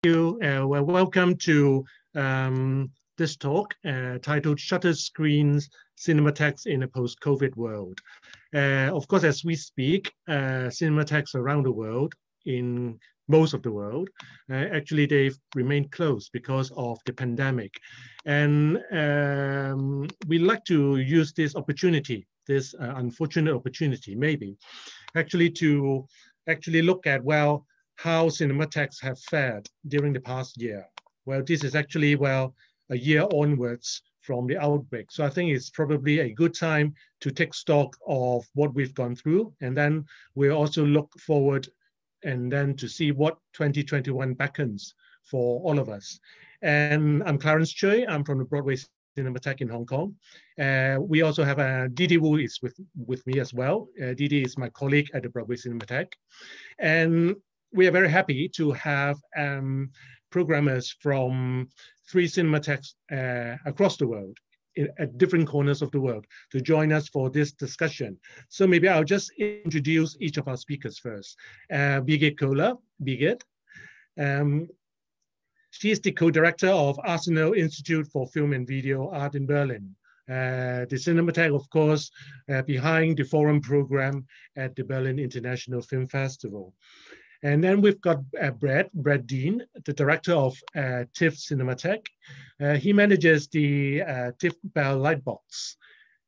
you. Well, welcome to this talk titled Shuttered Screens, Cinematheques in a Post-COVID World. Of course, as we speak, cinematheques around the world, in most of the world, actually they've remained closed because of the pandemic. And we'd like to use this opportunity, this unfortunate opportunity maybe, actually to look at, well, how cinematheques have fared during the past year. Well, this is actually, well, a year onwards from the outbreak. So I think it's probably a good time to take stock of what we've gone through. And then we'll also look forward and then to see what 2021 beckons for all of us. And I'm Clarence Choi. I'm from the Broadway Cinematheque in Hong Kong. We also have Didi Wu is with me as well. Didi is my colleague at the Broadway Cinematheque. And we are very happy to have programmers from 3 cinematheques across the world, at different corners of the world, to join us for this discussion. So maybe I'll just introduce each of our speakers first. Birgit Kohler. Birgit. She is the co-director of Arsenal Institute for Film and Video Art in Berlin. The Cinematheque, of course, behind the forum program at the Berlin International Film Festival. And then we've got Brad Dean, the director of TIFF Cinematheque. He manages the TIFF Bell Lightbox.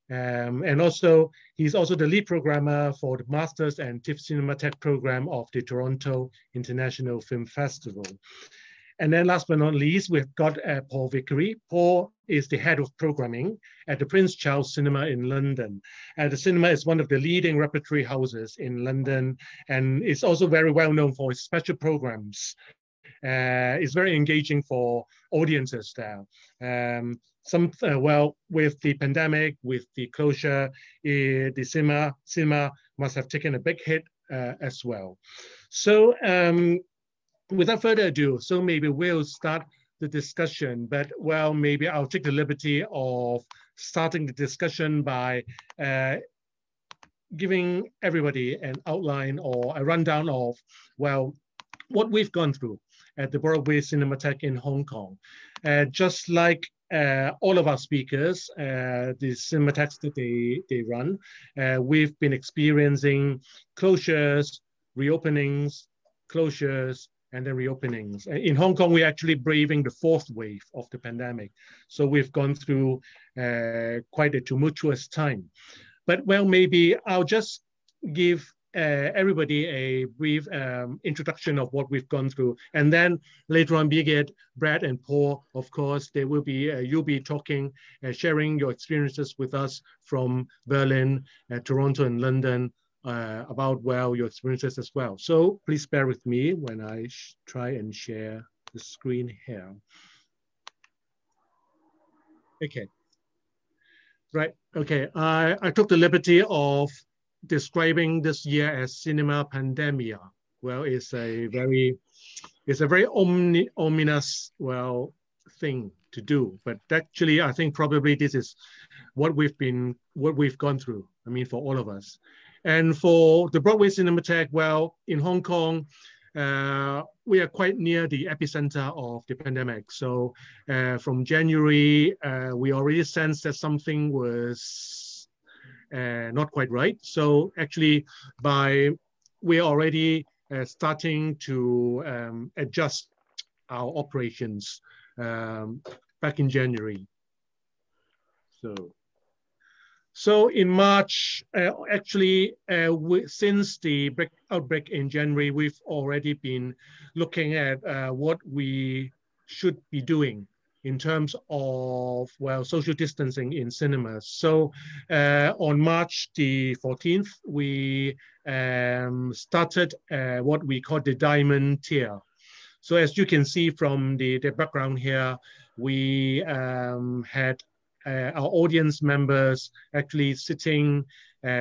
And also, he's also the lead programmer for the Masters and TIFF Cinematheque program of the Toronto International Film Festival. And then last but not least, we've got Paul Vickery. Paul is the head of programming at the Prince Charles Cinema in London. The cinema is one of the leading repertory houses in London, and it's also very well known for its special programs. It's very engaging for audiences there. Well, with the pandemic, with the closure, the cinema must have taken a big hit as well. So, without further ado, so maybe we'll start the discussion, but well, maybe I'll take the liberty of starting the discussion by giving everybody an outline or a rundown of, well, what we've gone through at the Broadway Cinematheque in Hong Kong. Just like all of our speakers, the cinematheques that they run, we've been experiencing closures, reopenings, closures, and then reopenings. In Hong Kong, we're actually braving the 4th wave of the pandemic. So we've gone through quite a tumultuous time. But well, maybe I'll just give everybody a brief introduction of what we've gone through. And then later on, Birgit, Brad, and Paul, of course, they will be, you'll be talking, sharing your experiences with us from Berlin, Toronto, and London, about, well, your experiences as well. So please bear with me when I try and share the screen here. Okay. Right, okay. I took the liberty of describing this year as cinema pandemia. Well, it's a very ominous, well, thing to do. But actually, I think probably this is what we've gone through. I mean, for all of us. And for the Broadway Cinematheque, well, in Hong Kong, we are quite near the epicenter of the pandemic. So from January, we already sensed that something was not quite right. So actually, we're already starting to adjust our operations back in January. So in March, actually, since the outbreak in January, we've already been looking at what we should be doing in terms of, well, social distancing in cinemas. So on March the 14th, we started what we call the diamond tier. So as you can see from the background here, we had our audience members actually sitting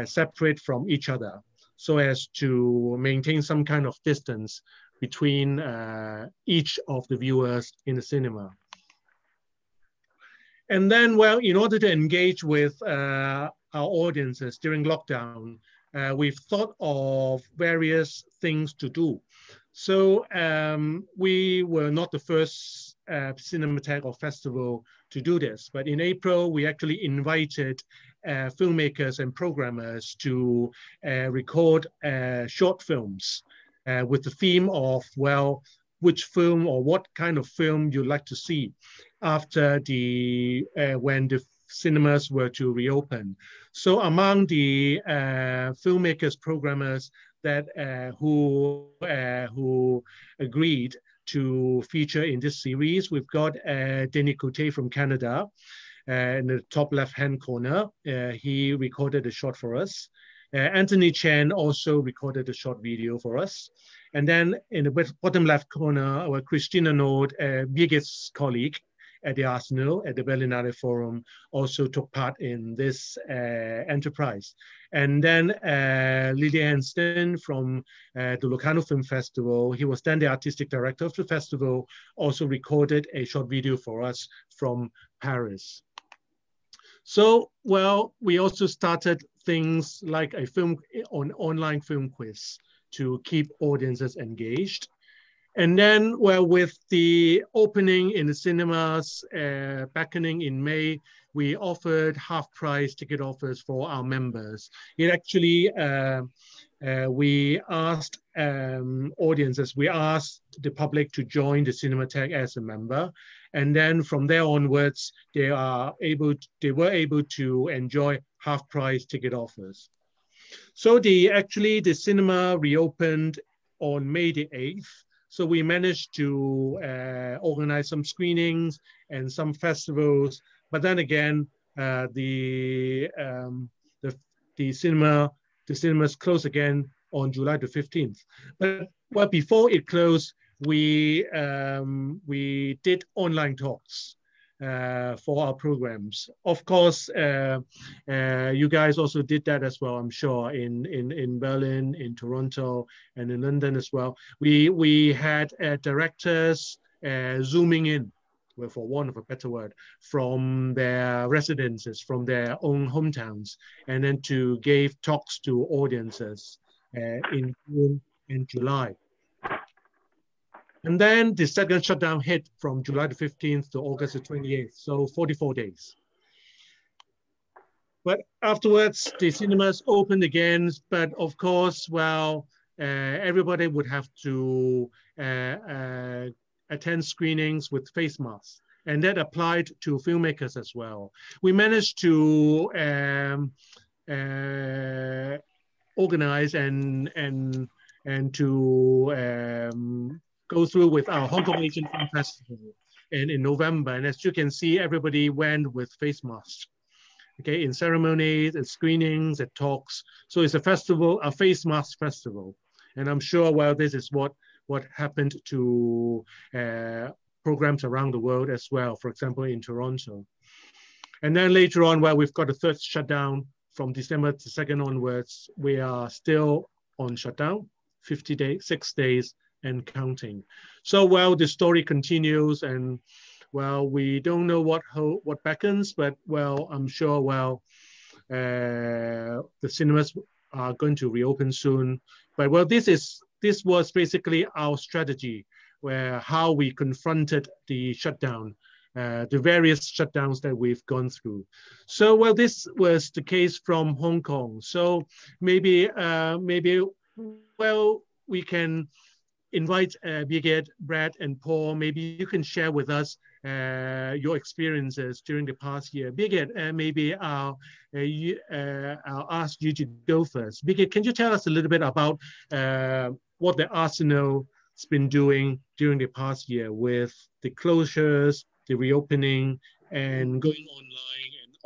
separate from each other so as to maintain some kind of distance between each of the viewers in the cinema. And then, well, in order to engage with our audiences during lockdown, we've thought of various things to do. So we were not the first cinematheque or festival to do this, but in April, we actually invited filmmakers and programmers to record short films with the theme of, well, which film or what kind of film you'd like to see after the when the cinemas were to reopen. So among the filmmakers, programmers that who agreed to feature in this series, we've got Denis Coté from Canada in the top left-hand corner. He recorded a short for us. Anthony Chen also recorded a short video for us. And then in the bottom left corner, our Christina Nord, Birgit's colleague at the Arsenal, at the Berlinale Forum, also took part in this enterprise. And then Lilian Sten from the Locarno Film Festival, he was then the artistic director of the festival, also recorded a short video for us from Paris. So, well, we also started things like a online film quiz to keep audiences engaged. And then, well, with the opening in the cinemas, beckoning in May, we offered half-price ticket offers for our members. It actually, we asked audiences, we asked the public to join the Cinematheque as a member. And then from there onwards, they were able to enjoy half-price ticket offers. So the cinema reopened on May the 8th. So we managed to organize some screenings and some festivals, but then again, the cinemas closed again on July the 15th. But well, before it closed, we did online talks for our programs. Of course, you guys also did that as well, I'm sure, in Berlin, in Toronto, and in London as well. We had directors zooming in, well, for want of a better word, from their residences, from their own hometowns, and then to give talks to audiences in June and July. And then the second shutdown hit from July the 15th to August the 28th, so 44 days. But afterwards, the cinemas opened again, but of course, well, everybody would have to attend screenings with face masks, and that applied to filmmakers as well. We managed to organize and to go through with our Hong Kong Asian Film Festival in November. And as you can see, everybody went with face masks, okay, in ceremonies, at screenings, at talks. So it's a festival, a face mask festival. And I'm sure, well, this is what happened to programs around the world as well, for example, in Toronto. And then later on, well, we've got a third shutdown from December the 2nd onwards. We are still on shutdown, 6 days, and counting. So, well, the story continues, and well, we don't know what beckons, but well, I'm sure, well, the cinemas are going to reopen soon. But well, this was basically our strategy, where how we confronted the shutdown, the various shutdowns that we've gone through. So, well, this was the case from Hong Kong. So maybe, well, we can invite Birgit, Brad, and Paul. Maybe you can share with us your experiences during the past year. Birgit, maybe I'll ask you to go first. Birgit, can you tell us a little bit about what the Arsenal's been doing during the past year with the closures, the reopening, and going online, and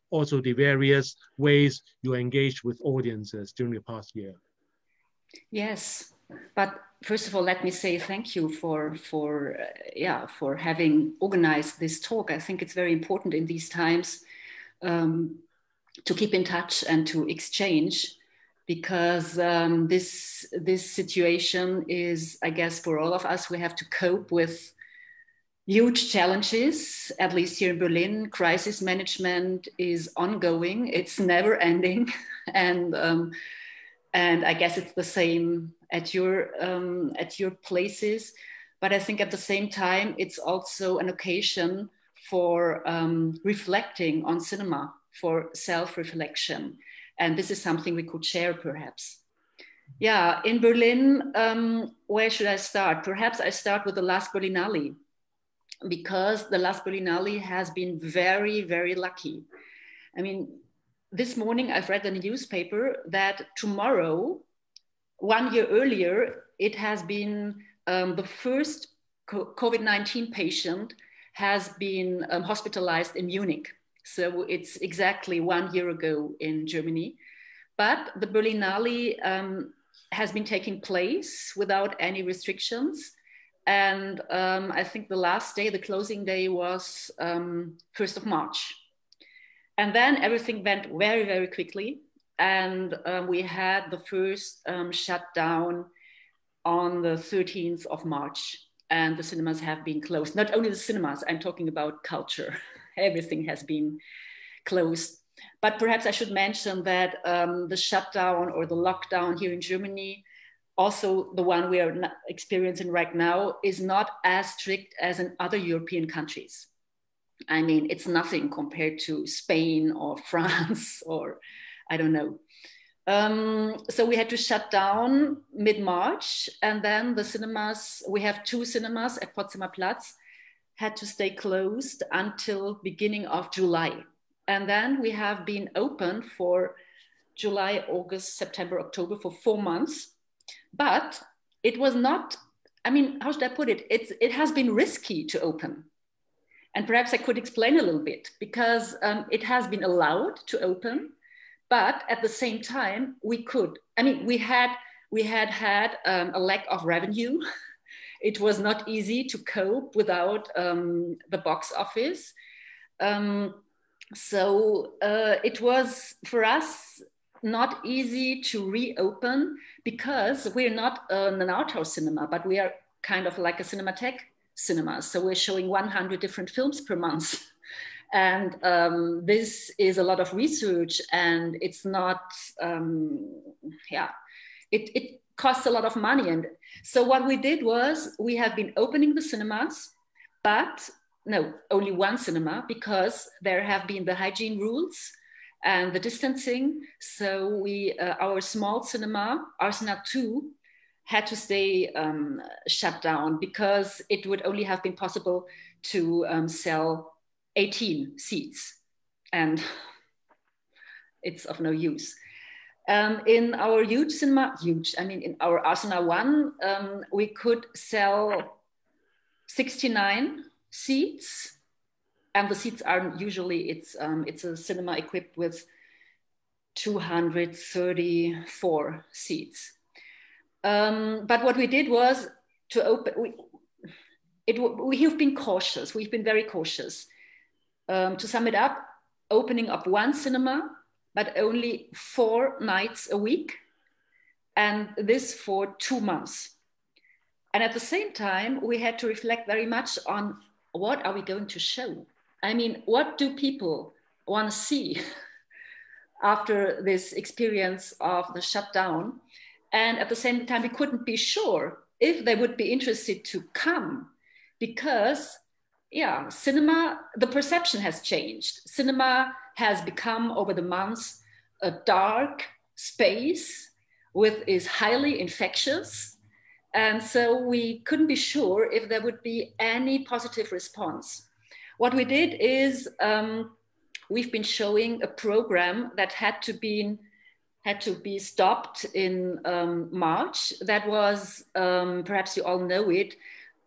also the various ways you engage with audiences during the past year? Yes, but first of all, let me say thank you for having organized this talk. I think it's very important in these times to keep in touch and to exchange, because this situation is, I guess, for all of us, we have to cope with huge challenges. At least here in Berlin, crisis management is ongoing. It's never ending, and And I guess it's the same at your places. But I think at the same time, it's also an occasion for reflecting on cinema, for self-reflection. And this is something we could share, perhaps. Yeah, in Berlin, where should I start? Perhaps I start with the last Berlinale, because the last Berlinale has been very, very lucky. I mean, this morning I've read in the newspaper that tomorrow, 1 year earlier, it has been the first COVID-19 patient has been hospitalized in Munich. So it's exactly 1 year ago in Germany. But the Berlinale has been taking place without any restrictions. And I think the last day, the closing day was 1st of March. And then everything went very, very quickly. And we had the first shutdown on the 13th of March. And the cinemas have been closed. Not only the cinemas, I'm talking about culture. Everything has been closed. But perhaps I should mention that the shutdown or the lockdown here in Germany, also the one we are experiencing right now, is not as strict as in other European countries. I mean, it's nothing compared to Spain or France or I don't know. So we had to shut down mid-March, and then the cinemas, we have 2 cinemas at Potsdamer Platz, had to stay closed until beginning of July. And then we have been open for July, August, September, October for 4 months. But it was not, I mean, how should I put it? It has been risky to open. And perhaps I could explain a little bit, because it has been allowed to open, but at the same time, we could. I mean, we had a lack of revenue. It was not easy to cope without the box office. So it was, for us, not easy to reopen, because we're not an art house cinema, but we are kind of like a cinematheque cinema. So we're showing 100 different films per month. And this is a lot of research, and it's not, it costs a lot of money. And so what we did was, we have been opening the cinemas, but no, only 1 cinema, because there have been the hygiene rules and the distancing. So we, our small cinema, Arsenal 2, had to stay shut down, because it would only have been possible to sell 18 seats, and it's of no use. In our huge cinema, in our Arsenal 1, we could sell 69 seats, and the seats are usually, it's a cinema equipped with 234 seats. But what we did was to open, we have been cautious, we've been very cautious. To sum it up, opening up 1 cinema, but only 4 nights a week, and this for 2 months. And at the same time, we had to reflect very much on, what are we going to show? I mean, what do people want to see after this experience of the shutdown? And at the same time, we couldn't be sure if they would be interested to come, because cinema, the perception has changed. Cinema has become, over the months, a dark space is highly infectious. And so we couldn't be sure if there would be any positive response. What we did is, we've been showing a program that had to be stopped in March. That was, perhaps you all know it,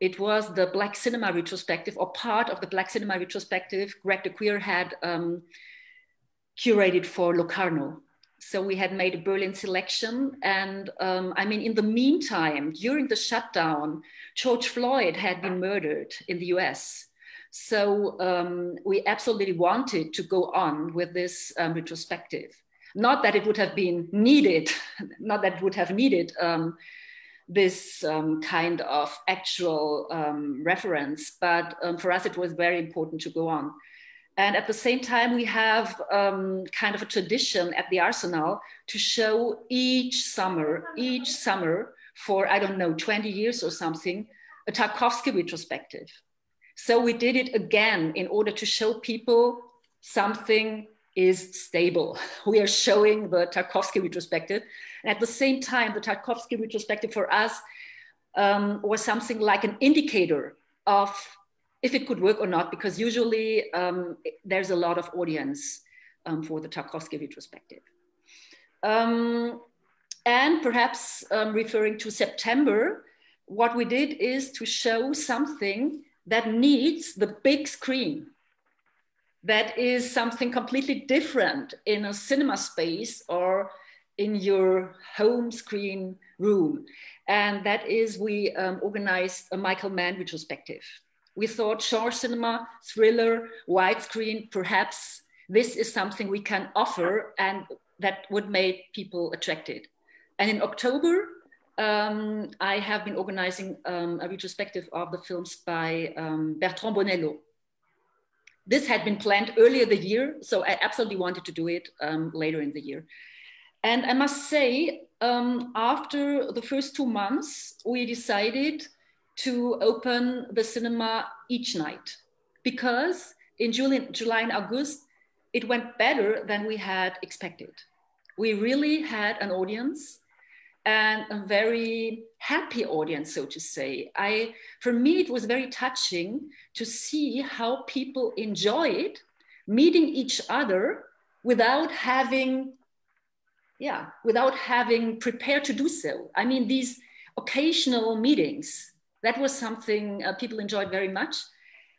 it was the Black Cinema Retrospective, or part of the Black Cinema Retrospective Greg de Queer had curated for Locarno. So we had made a Berlin selection. And in the meantime, during the shutdown, George Floyd had been murdered in the US. So we absolutely wanted to go on with this retrospective. Not that it would have been needed, not that it would have needed this kind of actual reference, but for us it was very important to go on. And at the same time, we have kind of a tradition at the Arsenal to show each summer for, I don't know, 20 years or something, a Tarkovsky retrospective. So we did it again in order to show people something is stable. We are showing the Tarkovsky retrospective. And at the same time, the Tarkovsky retrospective for us was something like an indicator of if it could work or not, because usually there's a lot of audience for the Tarkovsky retrospective. And perhaps referring to September, what we did is to show something that needs the big screen. That is something completely different in a cinema space or in your home screen room. And that is, we organized a Michael Mann retrospective. We thought genre cinema, thriller, widescreen, perhaps this is something we can offer and that would make people attracted. And in October, I have been organizing a retrospective of the films by Bertrand Bonello. This had been planned earlier the year, so I absolutely wanted to do it later in the year. And I must say, after the first 2 months, we decided to open the cinema each night because in July and August, it went better than we had expected. We really had an audience and a very happy audience, so to say. For me, it was very touching to see how people enjoyed meeting each other without having prepared to do so. I mean, these occasional meetings, that was something people enjoyed very much.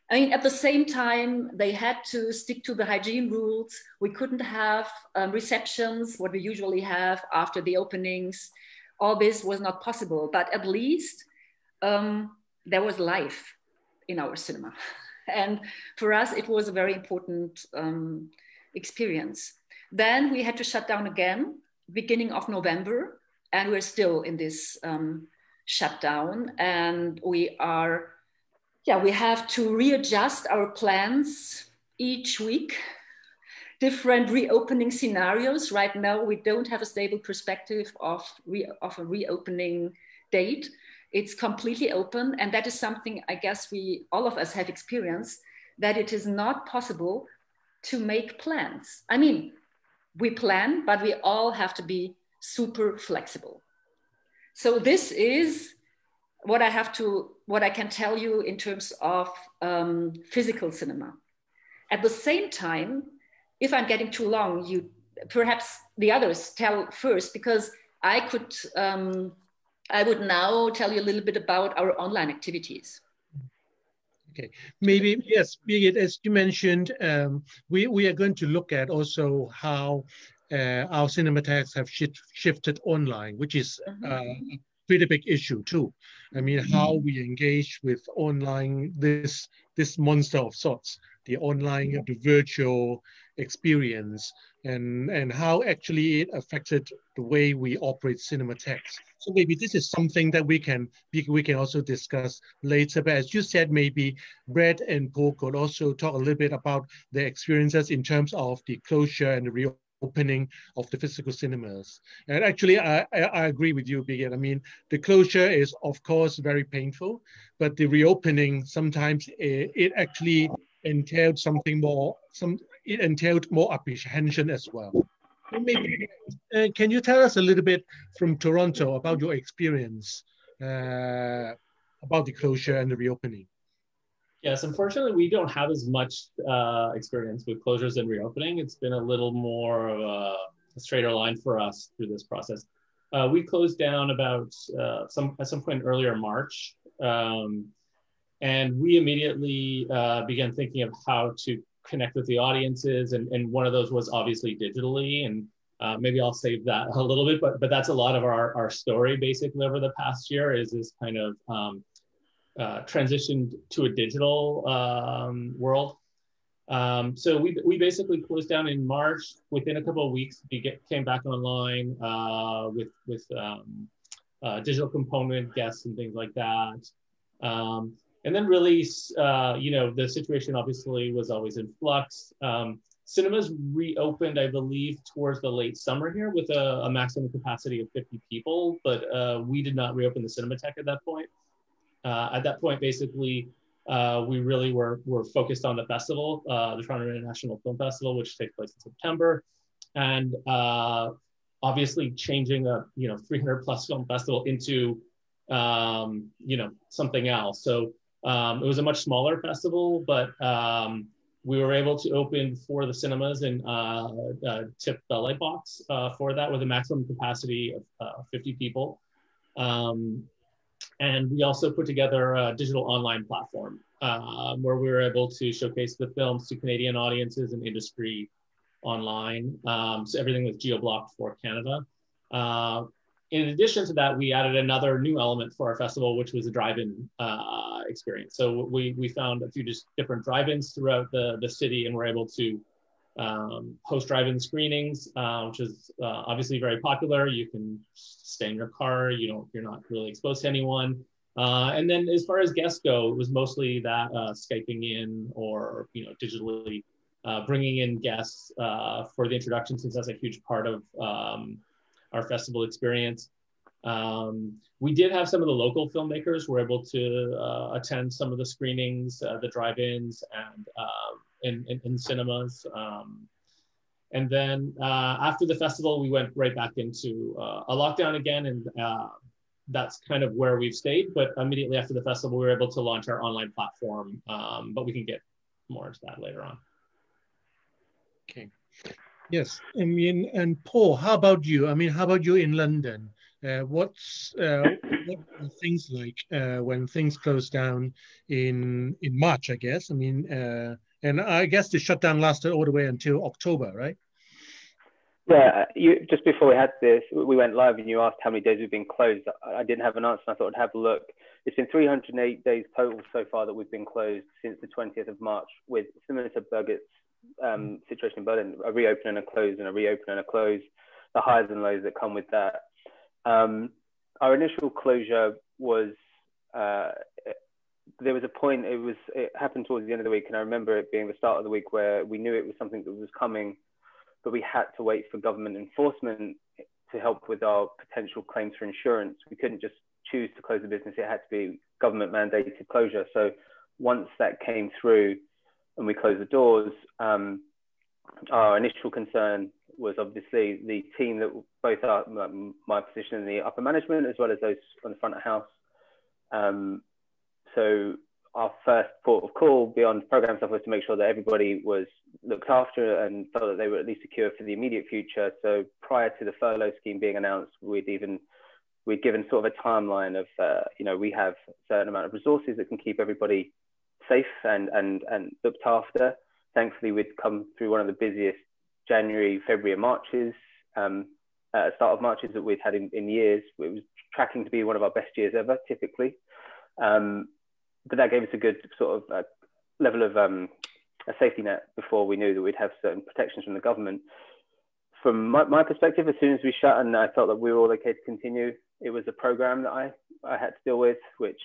I mean, at the same time, they had to stick to the hygiene rules. We couldn't have receptions, what we usually have after the openings. All this was not possible, but at least there was life in our cinema. And for us, it was a very important experience. Then we had to shut down again, beginning of November, and we're still in this shutdown. And we have to readjust our plans each week, different reopening scenarios. Right now, we don't have a stable perspective of a reopening date. It's completely open. And that is something I guess all of us have experienced, that it is not possible to make plans. I mean, we plan, but we all have to be super flexible. So this is what I can tell you in terms of physical cinema. At the same time, if I'm getting too long, perhaps the others tell first, because I would now tell you a little bit about our online activities. Okay, maybe, yes, Birgit, as you mentioned, we are going to look at also how our cinematheques have shifted online, which is a pretty big issue too. I mean, how we engage with online, this monster of sorts, the online, the virtual experience, and how actually it affected the way we operate cinematheques. So maybe this is something that we can also discuss later. But as you said, maybe Brett and Paul could also talk a little bit about their experiences in terms of the closure and the reopening of the physical cinemas. And actually, I agree with you, Birgit. I mean, the closure is, of course, very painful, but the reopening, sometimes it actually entailed something more, it entailed more apprehension as well. Maybe, can you tell us a little bit from Toronto about your experience about the closure and the reopening? Yes, unfortunately, we don't have as much experience with closures and reopening. It's been a little more of a straighter line for us through this process. We closed down about at some point earlier March, and we immediately began thinking of how to connect with the audiences, and one of those was obviously digitally, and maybe I'll save that a little bit, but that's a lot of our story basically over the past year, is this kind of transitioned to a digital world. So we basically closed down in March. Within a couple of weeks, we came back online with digital component guests and things like that. And And then really, the situation obviously was always in flux. Cinemas reopened, I believe, towards the late summer here with a maximum capacity of 50 people, but we did not reopen the Cinematheque at that point. At that point, basically, we really were focused on the festival, the Toronto International Film Festival, which takes place in September. And obviously changing a 300 plus film festival into something else. So it was a much smaller festival, but we were able to open for the cinemas and tip the light box for that with a maximum capacity of 50 people. And we also put together a digital online platform where we were able to showcase the films to Canadian audiences and industry online. So everything was geo-blocked for Canada. In addition to that, we added another new element for our festival, which was a drive-in experience. So we found a few just different drive-ins throughout the city, and we're able to host drive-in screenings, which is obviously very popular. You can stay in your car, you're not really exposed to anyone. And then as far as guests go, it was mostly that Skyping in or digitally bringing in guests for the introduction, since that's a huge part of our festival experience. We did have some of the local filmmakers were able to attend some of the screenings, the drive-ins, and in cinemas. And then after the festival, we went right back into a lockdown again, and that's kind of where we've stayed. But immediately after the festival, we were able to launch our online platform, but we can get more into that later on. Okay. Yes, I mean, and Paul, how about you? I mean, how about you in London? What are things like when things closed down in March, I guess? I mean, and I guess the shutdown lasted all the way until October, right? Yeah, just before we had this, we went live and you asked how many days we've been closed. I didn't have an answer, and I thought I'd have a look. It's been 308 days total so far that we've been closed since the 20th of March, with similar to Birgit's situation in Berlin, a reopen and a close and a reopen and a close, the highs and lows that come with that. Our initial closure was, there was a point, it happened towards the end of the week, and I remember it being the start of the week where we knew it was something that was coming, but we had to wait for government enforcement to help with our potential claims for insurance. We couldn't just choose to close the business, it had to be government mandated closure. So once that came through and we closed the doors, our initial concern was obviously the team that both are my position in the upper management as well as those on the front of house. So our first port of call beyond program stuff was to make sure that everybody was looked after and felt that they were at least secure for the immediate future. So prior to the furlough scheme being announced, we'd given sort of a timeline of, we have a certain amount of resources that can keep everybody safe and looked after. Thankfully, we'd come through one of the busiest January, February, and Marches, start of Marches that we'd had in years. It was tracking to be one of our best years ever, typically. But that gave us a good sort of level of a safety net before we knew that we'd have certain protections from the government. From my perspective, as soon as we shut and I felt that we were all okay to continue, it was a program that I had to deal with, which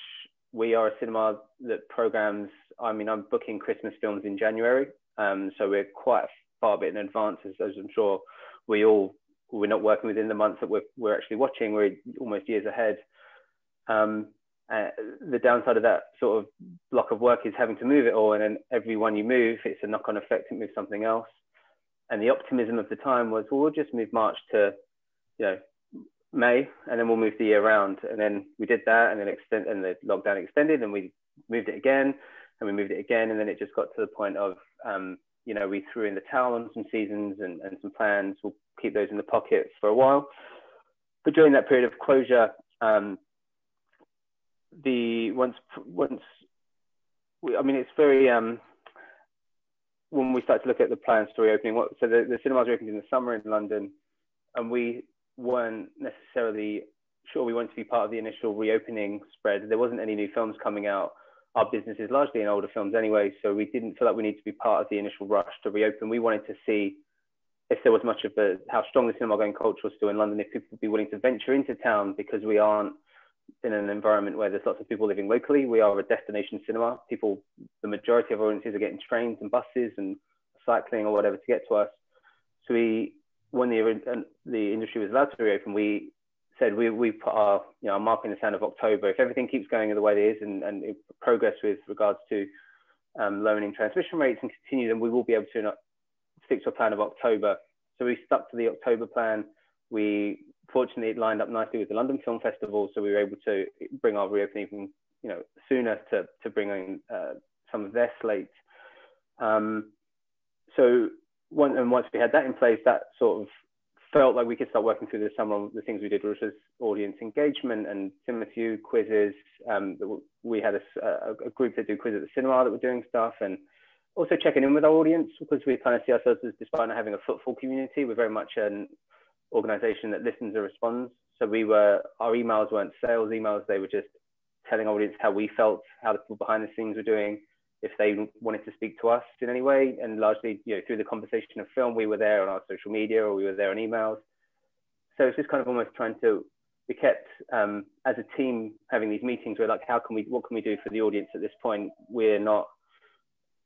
we are a cinema that programs, I'm booking Christmas films in January. So we're quite far a bit in advance, as I'm sure we're not working within the months that we're actually watching, we're almost years ahead. The downside of that sort of block of work is having to move it all, and then every one you move, it's a knock-on effect, it moves something else. And the optimism of the time was, well, we'll just move March to, May, and then we'll move the year round. And then we did that, and then the lockdown extended, and we moved it again, and we moved it again, and then it just got to the point of, we threw in the towel on some seasons and some plans. We'll keep those in the pocket for a while. But during that period of closure, it's very, when we start to look at the plans for reopening, so the cinemas reopened in the summer in London, and we weren't necessarily sure we wanted to be part of the initial reopening spread. There wasn't any new films coming out. Our business is largely in older films anyway, so we didn't feel like we needed to be part of the initial rush to reopen. We wanted to see if there was much of how strong the cinema going culture was still in London, if people would be willing to venture into town, because we aren't in an environment where there's lots of people living locally. We are a destination cinema. People, the majority of our audiences are getting trains and buses and cycling or whatever to get to us. So when the industry was allowed to reopen, we said we put our mark in the sand of October. If everything keeps going the way it is and progress with regards to lowering transmission rates and continue, then we will be able to stick to a plan of October. So we stuck to the October plan. We fortunately it lined up nicely with the London Film Festival, so we were able to bring our reopening even sooner to bring in some of their slate. So once we had that in place, that sort of felt like we could start working through the summer on the things we did, which was audience engagement and cinematheques quizzes. We had a group that do quizzes at the cinema that were doing stuff, and also checking in with our audience, because we kind of see ourselves as, despite not having a footfall community, we're very much an organization that listens and responds. So our emails weren't sales emails. They were just telling our audience how we felt, how the people behind the scenes were doing, if they wanted to speak to us in any way. And largely, through the conversation of film, we were there on our social media or we were there on emails. So it's just kind of almost we kept, as a team, having these meetings where like, what can we do for the audience at this point? We're not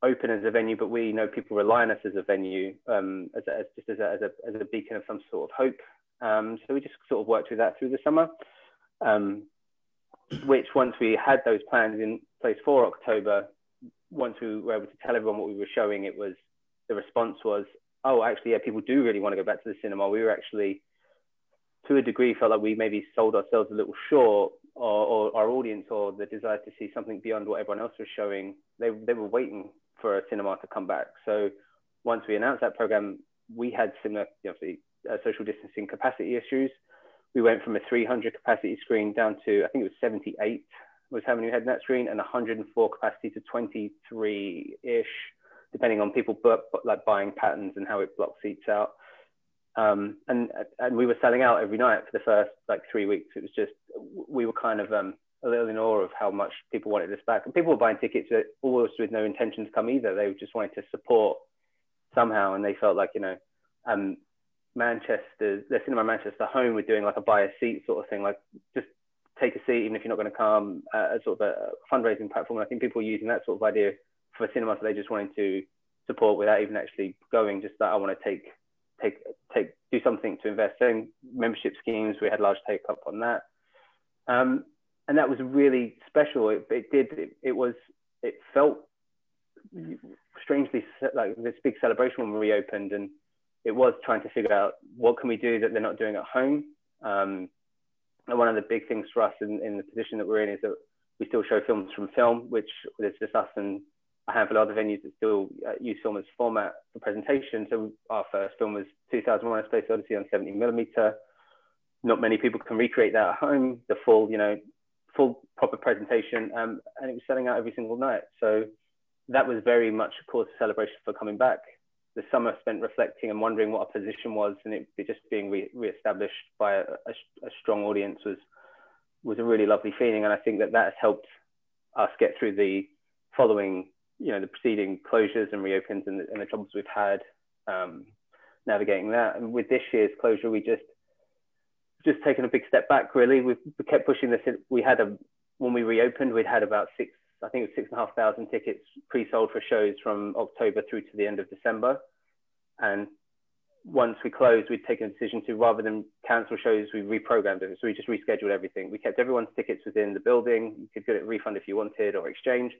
open as a venue, but we know people rely on us as a venue, as a beacon of some sort of hope. So we just sort of worked through that through the summer, which once we had those plans in place for October, once we were able to tell everyone what we were showing, the response was, oh, actually, yeah, people do really want to go back to the cinema. We were actually, to a degree, felt like we maybe sold ourselves a little short, or our audience, or the desire to see something beyond what everyone else was showing. They were waiting for a cinema to come back. So once we announced that program, we had similar, obviously, social distancing capacity issues. We went from a 300 capacity screen down to, I think it was 78 was how many we had in that screen, and 104 capacity to 23-ish, depending on people like buying patterns and how it blocks seats out. And we were selling out every night for the first like 3 weeks. It was just, we were kind of a little in awe of how much people wanted us back. And people were buying tickets almost with no intention to come either. They just wanted to support somehow. And they felt like, Manchester, the Cinema Manchester home were doing like a buy a seat sort of thing, like just take a seat even if you're not going to come, as sort of a fundraising platform. And I think people were using that sort of idea for cinema, so they just wanted to support without even actually going, just that I want to do something to invest in. Membership schemes, we had large take up on that. And that was really special. It felt strangely like this big celebration when we reopened, and it was trying to figure out what can we do that they're not doing at home. And one of the big things for us in the position that we're in is that we still show films from film, which is just us and a handful of other venues that still use film as format for presentation. So our first film was 2001: A Space Odyssey on 70mm. Not many people can recreate that at home, the full proper presentation, and it was selling out every single night. So that was very much a cause of celebration for coming back. The summer spent reflecting and wondering what our position was, and it just being re-established by a strong audience was a really lovely feeling. And I think that has helped us get through the following, the preceding closures and reopens and the troubles we've had navigating that. And with this year's closure, we just taken a big step back, really. We kept pushing this. When we reopened, we'd had about 6,500 tickets pre-sold for shows from October through to the end of December. And once we closed, we'd taken a decision to, rather than cancel shows, we reprogrammed it. So we just rescheduled everything. We kept everyone's tickets within the building. You could get a refund if you wanted, or exchange,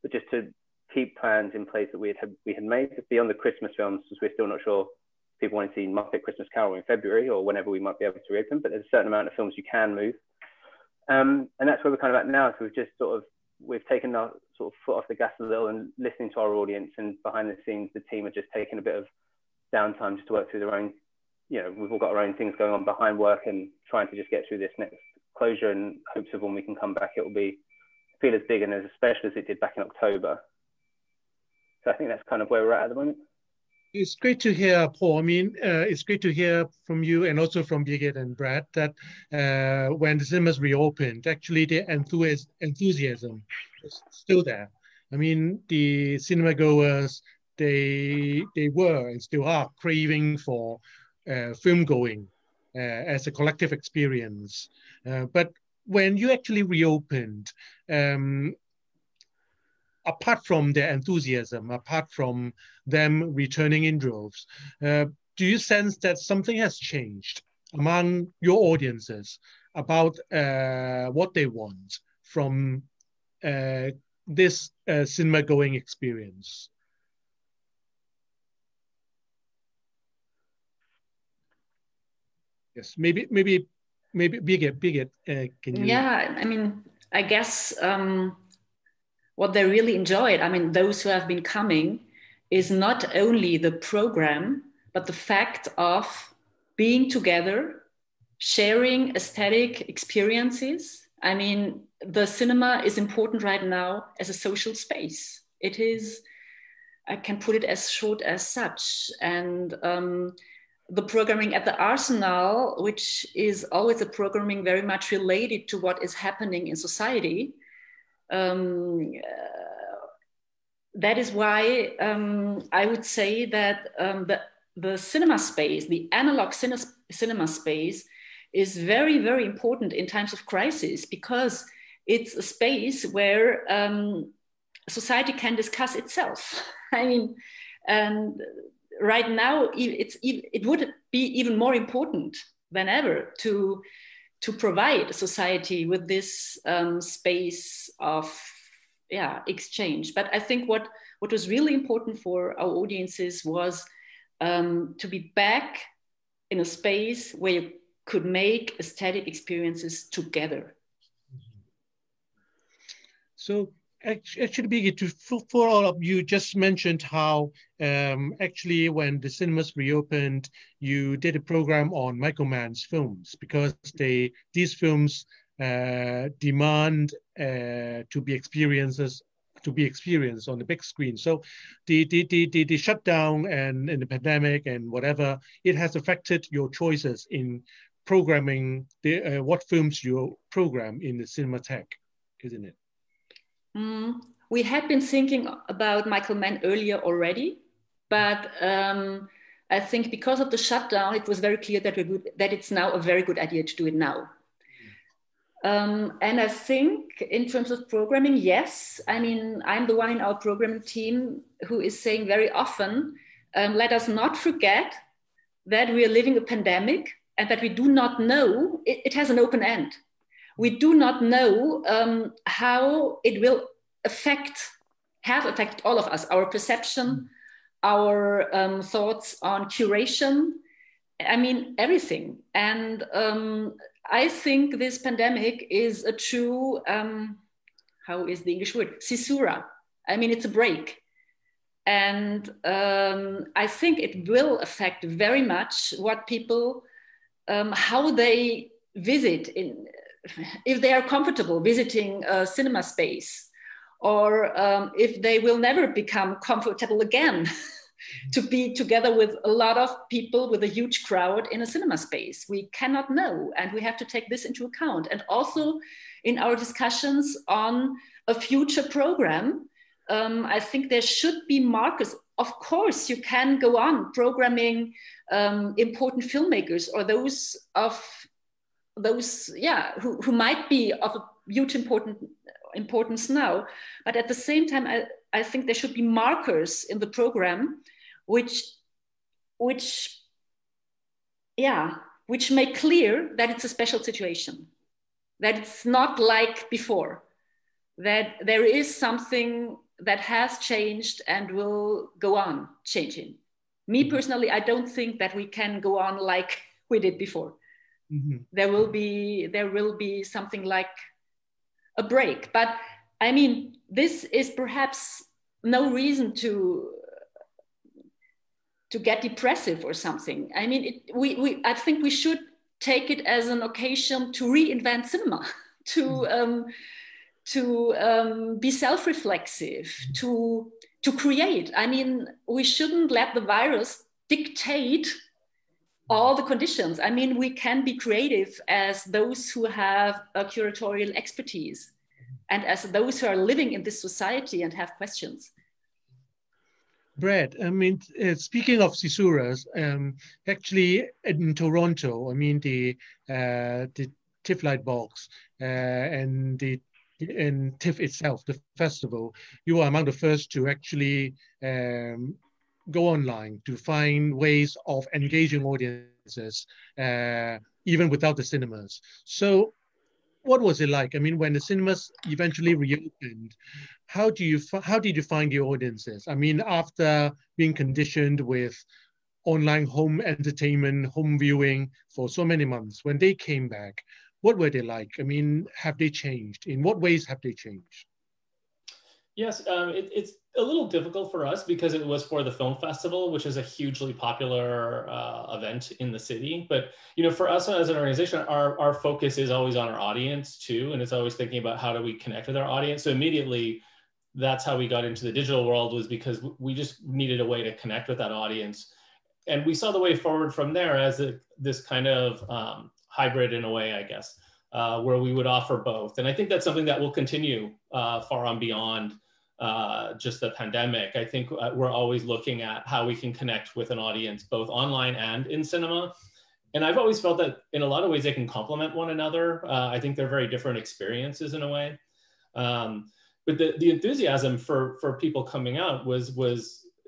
but just to keep plans in place that we had made beyond the Christmas films, because we're still not sure if people want to see Muppet Christmas Carol in February or whenever we might be able to reopen, but there's a certain amount of films you can move. And that's where we're kind of at now. So we've just we've taken our sort of foot off the gas a little and listening to our audience, and behind the scenes, the team are just taking a bit of downtime just to work through their own, we've all got our own things going on behind work, and trying to just get through this next closure, and hopes of when we can come back, it will feel as big and as special as it did back in October. So I think that's kind of where we're at the moment. It's great to hear, Paul. I mean, it's great to hear from you and also from Birgit and Brad that when the cinemas reopened, actually the enthusiasm is still there. I mean, the cinema goers, they were and still are craving for film going as a collective experience. But when you actually reopened, apart from their enthusiasm, apart from them returning in droves, do you sense that something has changed among your audiences about what they want from this cinema-going experience? Yes, maybe Birgit, can you? Yeah, I mean, I guess what they really enjoyed, I mean, those who have been coming, is not only the program, but the fact of being together, sharing aesthetic experiences. I mean, the cinema is important right now as a social space. It is, I can put it as short as such. And the programming at the Arsenal, which is always a programming very much related to what is happening in society, that is why I would say that the cinema space, the analog cinema space, is very, very important in times of crisis, because it's a space where society can discuss itself. I mean, and right now it would be even more important than ever to provide society with this space of exchange. But I think what was really important for our audiences was to be back in a space where you could make aesthetic experiences together. So actually, Birgit, for all of you, just mentioned how actually when the cinemas reopened, you did a program on Michael Mann's films, because these films demand to be experienced on the big screen. So the shutdown and the pandemic and whatever, it has affected your choices in programming what films you program in the Cinematheque, isn't it? We had been thinking about Michael Mann earlier already, but I think because of the shutdown, it was very clear that it's now a very good idea to do it now. And I think in terms of programming, yes. I mean, I'm the one in our programming team who is saying very often, let us not forget that we are living a pandemic and that we do not know, it has an open end. We do not know how it will have affected all of us, our perception, our thoughts on curation, I mean, everything. And I think this pandemic is a true, how is the English word? Caesura. I mean, it's a break. And I think it will affect very much what people, how they visit, if they are comfortable visiting a cinema space, or if they will never become comfortable again to be together with a lot of people, with a huge crowd in a cinema space. We cannot know, and we have to take this into account. And also in our discussions on a future program, I think there should be markers. Of course, you can go on programming important filmmakers, or those who might be of a huge importance now. But at the same time, I think there should be markers in the program which make clear that it's a special situation, that it's not like before, that there is something that has changed and will go on changing. Me personally, I don't think that we can go on like we did before. Mm-hmm. There will be something like a break. But I mean, this is perhaps no reason to get depressive or something. I mean, I think we should take it as an occasion to reinvent cinema, to be self-reflexive, to create. I mean, we shouldn't let the virus dictate all the conditions. I mean, we can be creative as those who have a curatorial expertise and as those who are living in this society and have questions. Brad, I mean, speaking of caesuras, actually in Toronto, I mean, the TIFF Lightbox and TIFF itself, the festival, you are among the first to actually go online to find ways of engaging audiences, even without the cinemas. So what was it like? I mean, when the cinemas eventually reopened, how did you find the audiences? I mean, after being conditioned with online home entertainment, home viewing for so many months, when they came back, what were they like? I mean, have they changed? In what ways have they changed? Yes, it's a little difficult for us because it was for the film festival, which is a hugely popular event in the city. But for us as an organization, our focus is always on our audience too, and it's always thinking about how do we connect with our audience. So immediately, that's how we got into the digital world, was because we just needed a way to connect with that audience, and we saw the way forward from there as this kind of hybrid in a way, I guess, where we would offer both. And I think that's something that will continue far on beyond just the pandemic. I think we're always looking at how we can connect with an audience, both online and in cinema. And I've always felt that in a lot of ways they can complement one another. I think they're very different experiences in a way. But the enthusiasm for people coming out was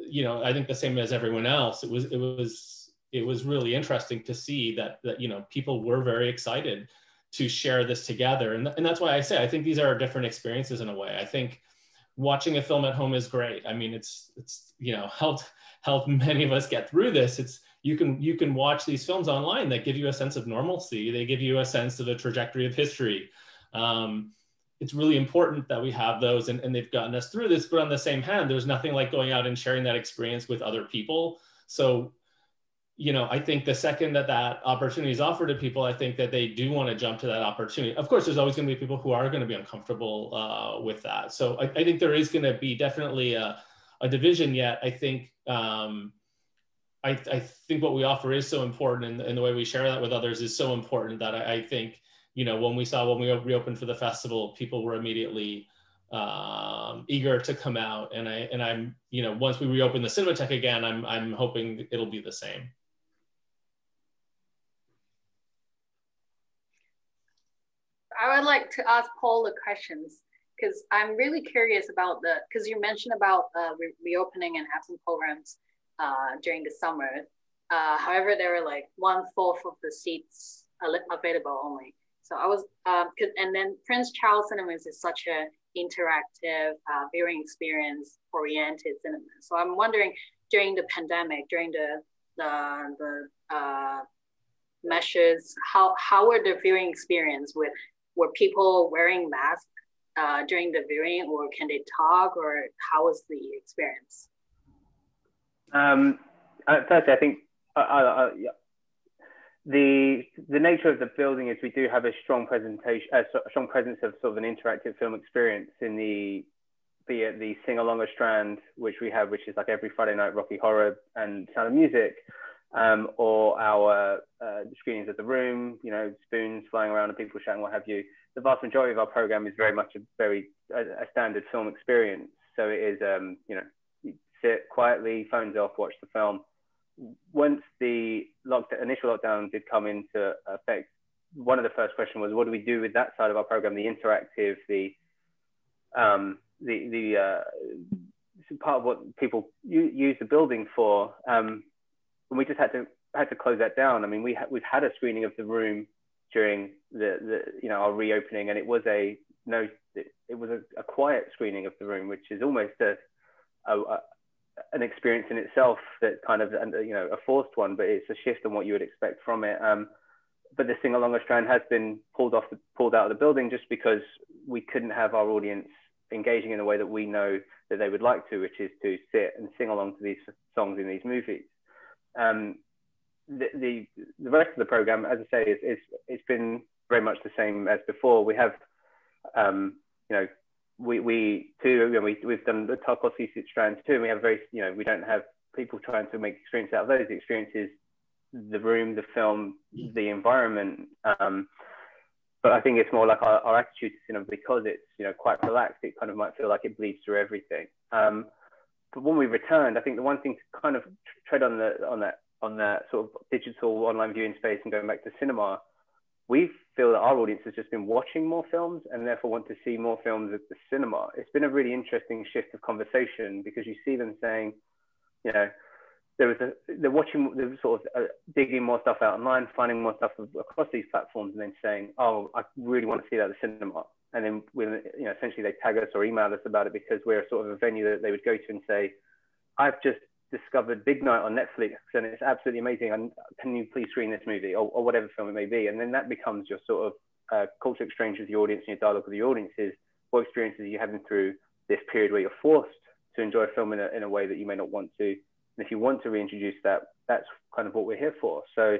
I think the same as everyone else. It was really interesting to see that people were very excited to share this together. And that's why I say, I think these are different experiences in a way. I think watching a film at home is great. I mean, it's helped many of us get through this. You can watch these films online that give you a sense of normalcy. They give you a sense of the trajectory of history. It's really important that we have those, and they've gotten us through this. But on the same hand, there's nothing like going out and sharing that experience with other people. So I think the second that opportunity is offered to people, I think that they do want to jump to that opportunity. Of course, there's always going to be people who are going to be uncomfortable with that. So I think there is going to be definitely a division yet. I think I think what we offer is so important, and the way we share that with others is so important that I think, when we reopened for the festival, people were immediately eager to come out. And I'm, once we reopen the Cinematheque again, I'm hoping it'll be the same. I would like to ask Paul the questions, because I'm really curious about because you mentioned about reopening and have some programs during the summer. However, there were like 1/4 of the seats available only. So I was, and then Prince Charles Cinemas is such an interactive viewing experience oriented cinema. So I'm wondering, during the pandemic, during the measures, how were the viewing experience were people wearing masks during the viewing, or can they talk, or how was the experience? Firstly, I think the nature of the building is we do have a strong presence of sort of an interactive film experience in the sing-along strand, which we have, which is like every Friday night, Rocky Horror and Sound of Music, or our screenings of The Room, spoons flying around and people shouting, what have you. The vast majority of our program is very much a standard film experience. So it is, you sit quietly, phones off, watch the film. Once the initial lockdown did come into effect, one of the first questions was, what do we do with that side of our program, the interactive, the part of what people use the building for? And we just had to close that down. I mean, we've had a screening of The Room during our reopening, and it was a quiet screening of The Room, which is almost an experience in itself, that kind of a forced one, but it's a shift in what you would expect from it. But the sing-along strand has been pulled out of the building just because we couldn't have our audience engaging in the way that we know that they would like to, which is to sit and sing along to these songs in these movies. The rest of the program, as I say, it's been very much the same as before. We have, we've done the Tarkovsky strands too, and we have we don't have people trying to make experience out of those experiences, the room, the film, the environment. But I think it's more like our attitude to cinema, because it's quite relaxed. It kind of might feel like it bleeds through everything. But when we returned, I think the one thing to kind of tread on that sort of digital online viewing space and going back to cinema we feel that our audience has just been watching more films and therefore want to see more films at the cinema. It's been a really interesting shift of conversation because you see them saying, you know, they're watching, they're sort of digging more stuff out online, finding more stuff across these platforms, and then saying, oh, I really want to see that at the cinema. And then, you know, essentially they tag us or email us about it because we're sort of a venue that they would go to and say, I've just discovered Big Night on Netflix and it's absolutely amazing. And can you please screen this movie or whatever film it may be? And then that becomes your sort of culture exchange with the audience and your dialogue with the audience is what experiences are you having through this period where you're forced to enjoy a film in a way that you may not want to. And if you want to reintroduce that, that's kind of what we're here for. So,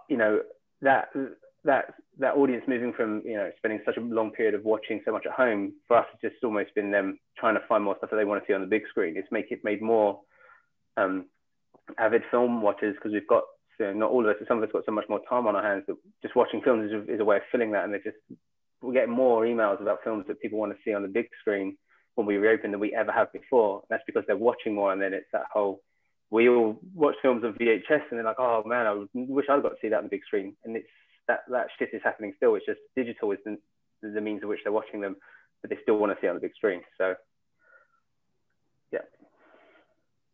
you know, that audience moving from, you know, spending such a long period of watching so much at home, for us, it's just almost been them trying to find more stuff that they want to see on the big screen. It's made more avid film watchers because we've got, you know, not all of us, some of us got so much more time on our hands that just watching films is a way of filling that. And we're getting more emails about films that people want to see on the big screen when we reopen than we ever have before. And that's because they're watching more. And then it's that whole, we all watch films on VHS and they're like, oh man, I wish I'd got to see that on the big screen. And it's that shift is happening still. It's just digital is the means of which they're watching them, but they still want to see it on the big screen. So yeah.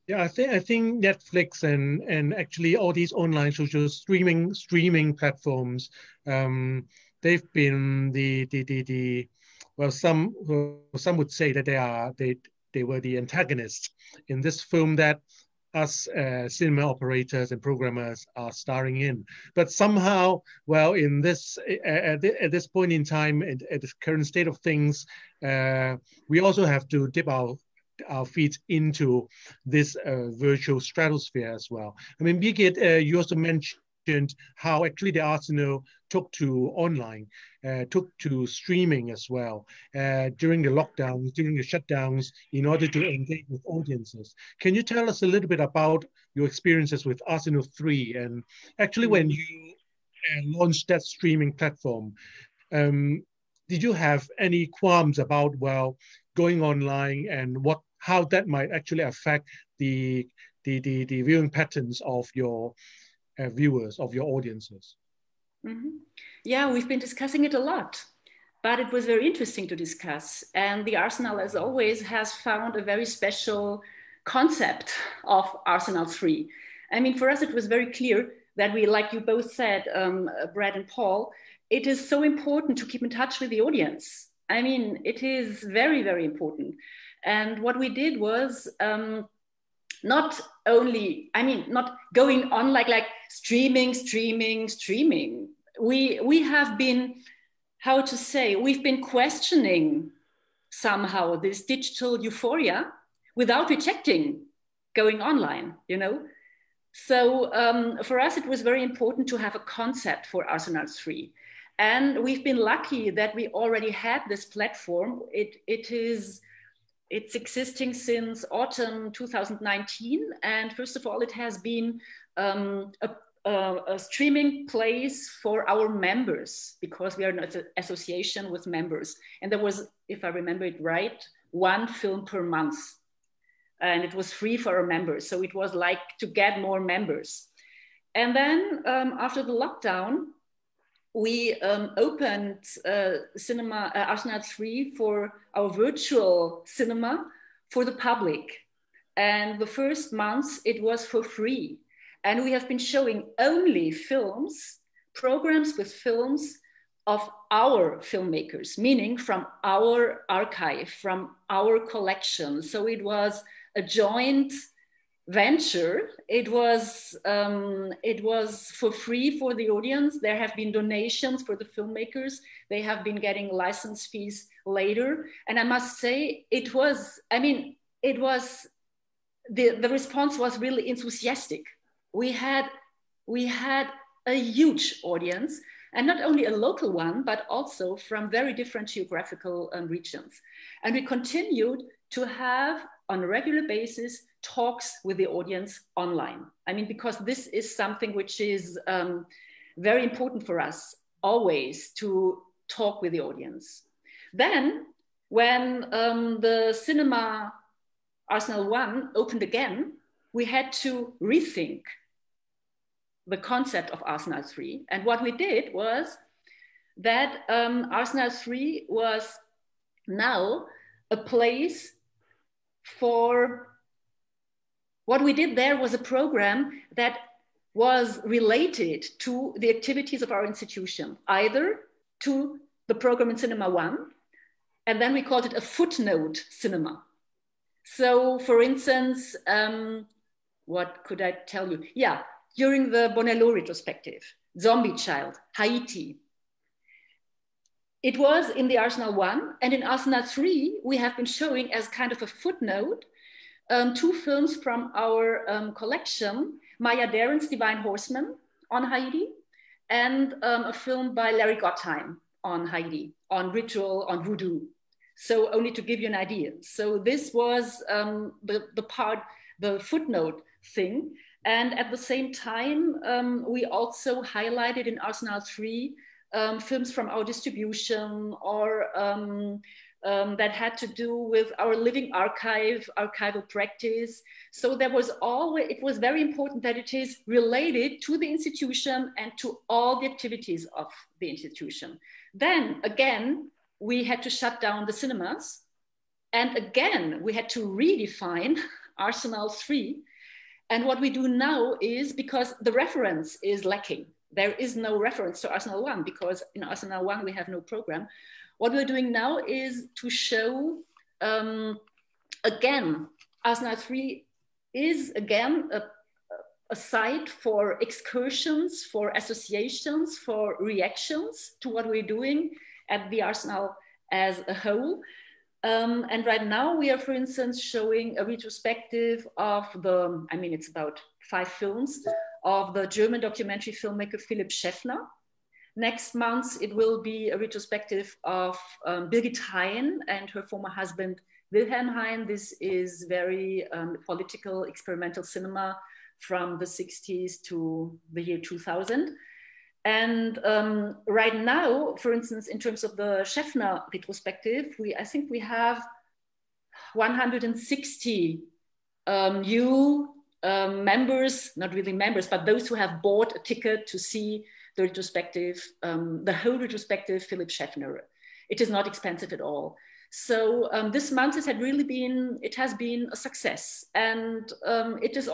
Yeah, I think Netflix and actually all these online social streaming platforms, they've been the well, some would say that they were the antagonists in this film that us cinema operators and programmers are starring in. But somehow, well, in this at this point in time, at the current state of things, we also have to dip our feet into this virtual stratosphere as well. I mean, Birgit, you also mentioned how actually the Arsenal took to online, took to streaming as well during the lockdowns, during the shutdowns, in order to engage with audiences. Can you tell us a little bit about your experiences with Arsenal 3 and actually when you launched that streaming platform? Did you have any qualms about, well, going online and how that might actually affect the viewing patterns of your viewers, of your audiences? Mm-hmm. Yeah, we've been discussing it a lot, but it was very interesting to discuss. And the Arsenal, as always, has found a very special concept of Arsenal 3. I mean, for us, it was very clear that we, like you both said, Brad and Paul, it is so important to keep in touch with the audience. I mean, it is very, very important. And what we did was not going on like streaming. We have been, how to say, we've been questioning somehow this digital euphoria without rejecting going online, you know? So for us, it was very important to have a concept for Arsenal 3. And we've been lucky that we already had this platform. It's existing since autumn 2019. And first of all, it has been a streaming place for our members because we are an association with members. And there was, if I remember it right, 1 film per month. And it was free for our members. So it was like to get more members. And then after the lockdown, we opened Arsenal 3 for our virtual cinema for the public. And the first months it was for free. And we have been showing only programs with films of our filmmakers, meaning from our archive, from our collection. So it was a joint venture. It was for free for the audience. There have been donations for the filmmakers. They have been getting license fees later. And I must say, the response was really enthusiastic. We had a huge audience, and not only a local one, but also from very different geographical regions. And we continued to have, on a regular basis, talks with the audience online. I mean, because this is something which is very important for us, always to talk with the audience. Then, when the cinema Arsenal 1 opened again, we had to rethink the concept of Arsenal 3. And what we did was that Arsenal 3 was now a place for, what we did there was a program that was related to the activities of our institution, either to the program in Cinema One, and then we called it a footnote cinema. So for instance, what could I tell you? Yeah, during the Bonello retrospective, Zombie Child, Haiti. It was in the Arsenal 1, and in Arsenal 3, we have been showing as kind of a footnote 2 films from our collection, Maya Daren's Divine Horseman on Haiti, and a film by Larry Gottheim on Haiti, on ritual, on voodoo. So only to give you an idea. So this was the footnote thing. And at the same time, we also highlighted in Arsenal 3 films from our distribution or that had to do with our living archival practice. So there was always, it was very important that it is related to the institution and to all the activities of the institution. Then again, we had to shut down the cinemas. And again, we had to redefine Arsenal 3. And what we do now is, because the reference is lacking, there is no reference to Arsenal 1 because in Arsenal 1 we have no program. What we're doing now is to show, again, Arsenal 3 is again a site for excursions, for associations, for reactions to what we're doing at the Arsenal as a whole. And right now we are, for instance, showing a retrospective of the, I mean, it's about 5 films of the German documentary filmmaker Philipp Schäffner. Next month, it will be a retrospective of Birgit Hein and her former husband, Wilhelm Hein. This is very political experimental cinema from the 60s to the year 2000. And right now, for instance, in terms of the Schäffner retrospective, I think we have 160 new members, not really members, but those who have bought a ticket to see the retrospective, the whole retrospective Philipp Schäffner. It is not expensive at all. So this month it has been a success, and it's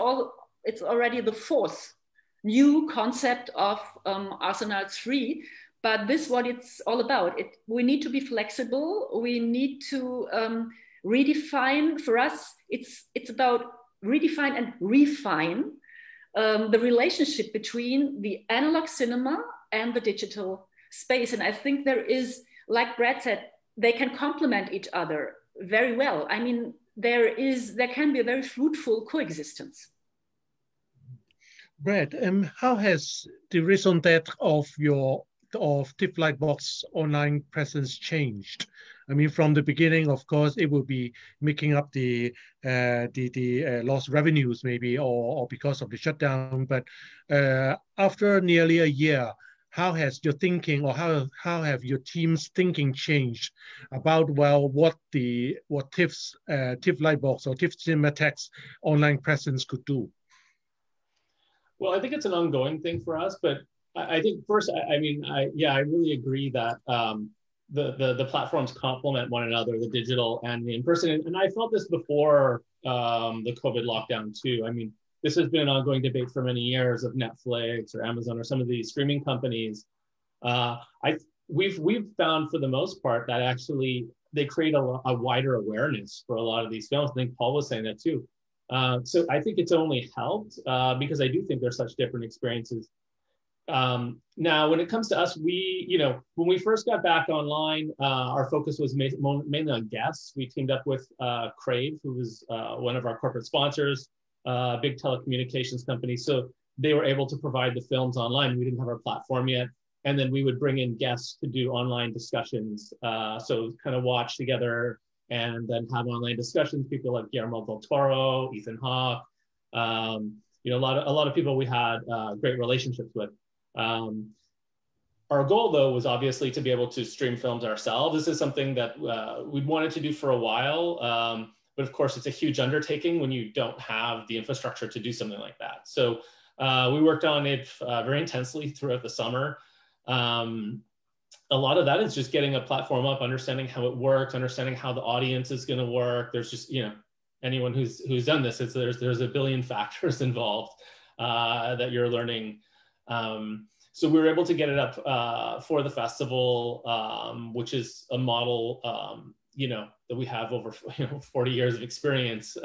already the 4th new concept of Arsenal 3, but this is what it's all about. We need to be flexible. We need to redefine. For us, it's about redefine and refine the relationship between the analog cinema and the digital space. And I think there is, like Brad said, they can complement each other very well. I mean, there can be a very fruitful coexistence. Brad, how has the raison d'etre of TIFF Lightbox online presence changed? I mean, from the beginning, of course, it will be making up the lost revenues, maybe, or because of the shutdown. But after nearly a year, how has your thinking, or how have your team's thinking changed about, well, what TIFF's TIFF Lightbox or TIFF cinematheques online presence could do? Well, I think it's an ongoing thing for us, but I think first, I really agree that the platforms complement one another, the digital and the in-person. And I felt this before the COVID lockdown too. I mean, this has been an ongoing debate for many years of Netflix or Amazon or some of these streaming companies. We've found for the most part that actually they create a wider awareness for a lot of these films. I think Paul was saying that too. So I think it's only helped because I do think there's such different experiences. Now, when it comes to us, when we first got back online, our focus was mainly on guests. We teamed up with Crave, who was one of our corporate sponsors, a big telecommunications company. So they were able to provide the films online. We didn't have our platform yet. And then we would bring in guests to do online discussions. So kind of watch together and then have online discussions. People like Guillermo del Toro, Ethan Hawke, a lot of people we had great relationships with. Our goal, though, was obviously to be able to stream films ourselves. This is something that we'd wanted to do for a while, but of course, it's a huge undertaking when you don't have the infrastructure to do something like that. So We worked on it very intensely throughout the summer. A lot of that is just getting a platform up, understanding how it works, understanding how the audience is going to work. There's just, anyone who's done this, there's a billion factors involved that you're learning. So we were able to get it up for the festival, which is a model, that we have over 40 years of experience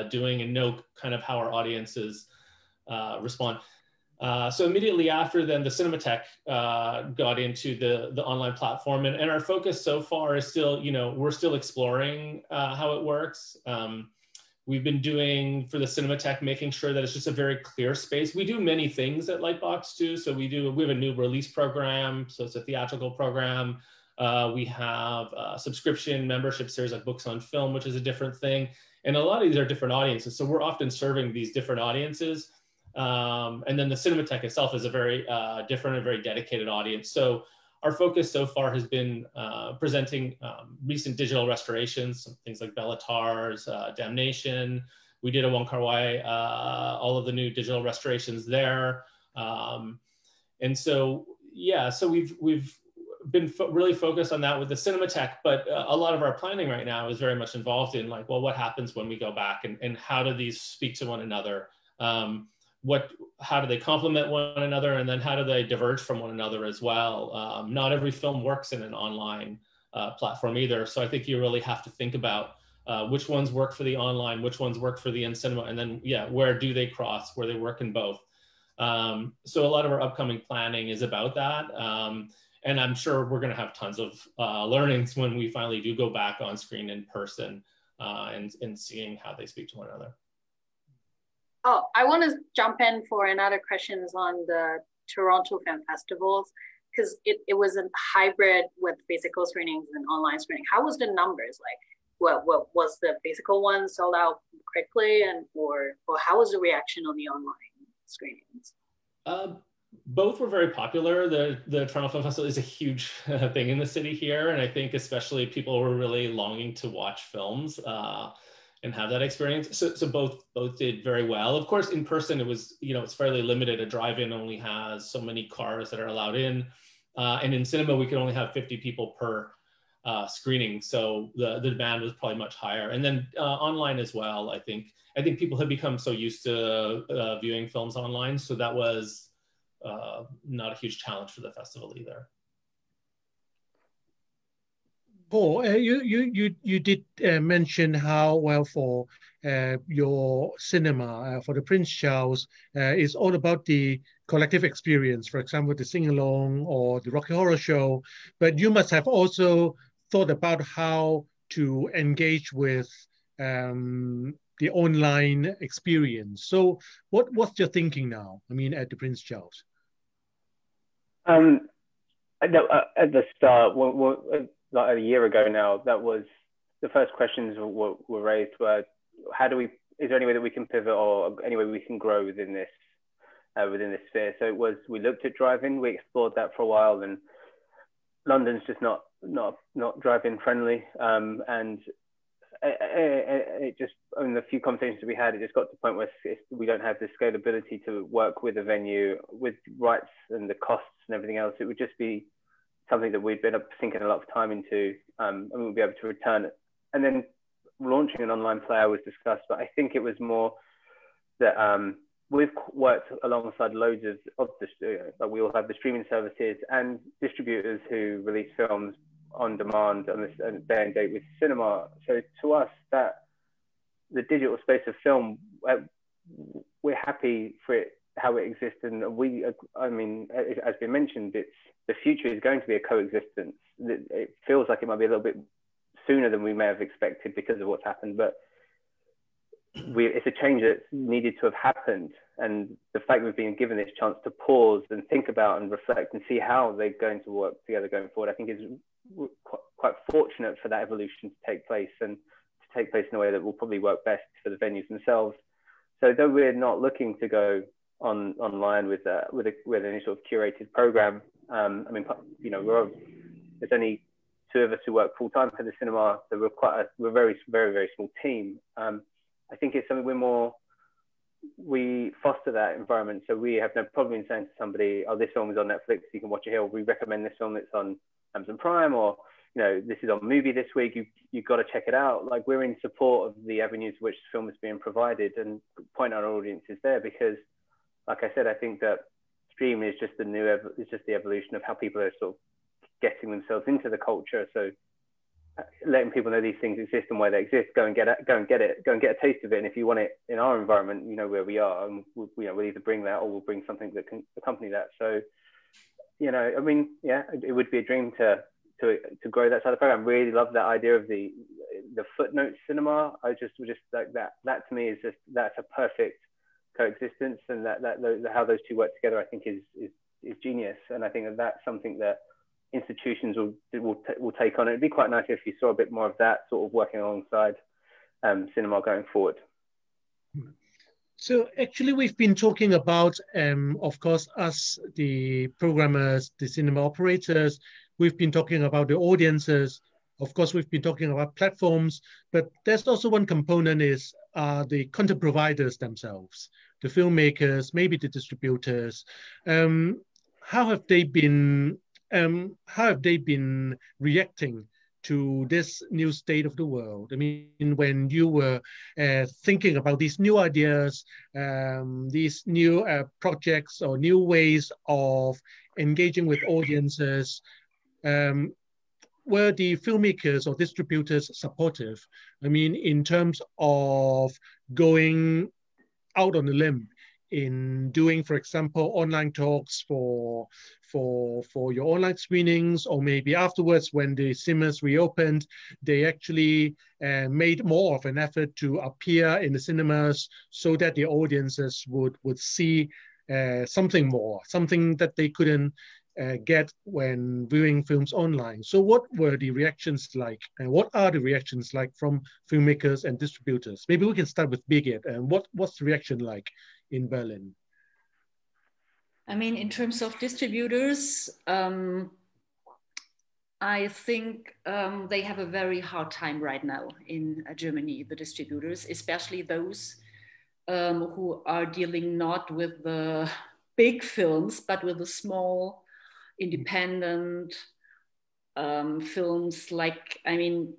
doing, and know kind of how our audiences respond. So immediately after then, the Cinematheque got into the online platform, and our focus so far is still, we're still exploring how it works. We've been doing for the Cinematheque, making sure that it's just a very clear space. We do many things at Lightbox too. So we have a new release program. So it's a theatrical program. We have a subscription membership series like Books on Film, which is a different thing. And a lot of these are different audiences. So we're often serving these different audiences. And then the Cinematheque itself is a very different and very dedicated audience. So our focus so far has been presenting recent digital restorations, things like Bellatar's, Damnation. We did a Wong Kar-wai, all of the new digital restorations there. And so, yeah, so we've been really focused on that with the Cinematheque, but a lot of our planning right now is very much involved in like, well, what happens when we go back, and how do these speak to one another? How do they complement one another, and then how do they diverge from one another as well? Not every film works in an online platform either. So I think you really have to think about which ones work for the online, which ones work for the in-cinema, and then, where do they cross, where they work in both. So a lot of our upcoming planning is about that. And I'm sure we're going to have tons of learnings when we finally do go back on screen in person and seeing how they speak to one another. Oh, I want to jump in for another questions on the Toronto Film Festivals, because it was a hybrid with physical screenings and online screening. How was the numbers like? What was the physical one sold out quickly, or how was the reaction on the online screenings? Both were very popular. The Toronto Film Festival is a huge thing in the city here, and I think especially people were really longing to watch films and have that experience. So both did very well. Of course, in person, it was, it's fairly limited. A drive-in only has so many cars that are allowed in. And in cinema, we could only have 50 people per screening. So the demand was probably much higher. And then online as well, I think people have become so used to viewing films online. So that was not a huge challenge for the festival either. Paul, you did mention how, well, for your cinema, for the Prince Charles, it's all about the collective experience, for example, the sing-along or the Rocky Horror Show, but you must have also thought about how to engage with the online experience. So what's your thinking now, at the Prince Charles? At the start, like a year ago now, that was the first questions were raised were, is there any way that we can pivot, or any way we can grow within this sphere? So we looked at drive-in, we explored that for a while, and London's just not drive-in friendly, and it just, in the few conversations we had, it just got to the point where we don't have the scalability to work with a venue with rights and the costs and everything else. It would just be something that we'd been sinking a lot of time into, and we'll be able to return it. And then launching an online player was discussed, but I think it was more that we've worked alongside loads of like we all have the streaming services and distributors who release films on demand on this day and date with cinema. So to us, that the digital space of film, we're happy for it how it exists, and as been mentioned, the future is going to be a coexistence. It feels like it might be a little bit sooner than we may have expected because of what's happened, but it's a change that's needed to have happened, and the fact we've been given this chance to pause and think about and reflect and see how they're going to work together going forward, I think is quite fortunate for that evolution to take place, and to take place in a way that will probably work best for the venues themselves. So though we're not looking to go online with any sort of curated program, there's only two of us who work full time for the cinema, so we're a very, very, very small team. I think it's something we're more we foster that environment. So we have no problem in saying to somebody, oh, this film is on Netflix, you can watch it here, or we recommend this film that's on Amazon Prime, or, you know, this is on Movie this week, you've got to check it out. Like, we're in support of the avenues which film is being provided, and point out our audiences there, because like I said, I think that stream is just the evolution of how people are sort of getting themselves into the culture. So letting people know these things exist and why they exist, go and get it, go and get a taste of it. And if you want it in our environment, you know where we are, and we'll either bring that or we'll bring something that can accompany that. So, you know, I mean, yeah, it would be a dream to grow that side of the program. Really love that idea of the footnote cinema. I just like that to me is just, that's a perfect coexistence, and that how those two work together, I think is genius. And I think that's something that institutions will take on. It'd be quite nice if you saw a bit more of that sort of working alongside cinema going forward. So actually, we've been talking about, of course, us, the programmers, the cinema operators. We've been talking about the audiences. Of course, we've been talking about platforms, but there's also one component is the content providers themselves, the filmmakers, maybe the distributors. How have they been reacting to this new state of the world? I mean, when you were thinking about these new ideas, these new projects or new ways of engaging with audiences, were the filmmakers or distributors supportive? I mean, in terms of going out on a limb in doing, for example, online talks for your online screenings, or maybe afterwards when the cinemas reopened, they actually made more of an effort to appear in the cinemas so that the audiences would see something more, something that they couldn't get when viewing films online. So what were the reactions like, and what are the reactions like from filmmakers and distributors? Maybe we can start with Birgit. And what's the reaction like in Berlin? I mean, in terms of distributors, I think they have a very hard time right now in Germany, the distributors, especially those who are dealing not with the big films, but with the small, independent films. Like, I mean,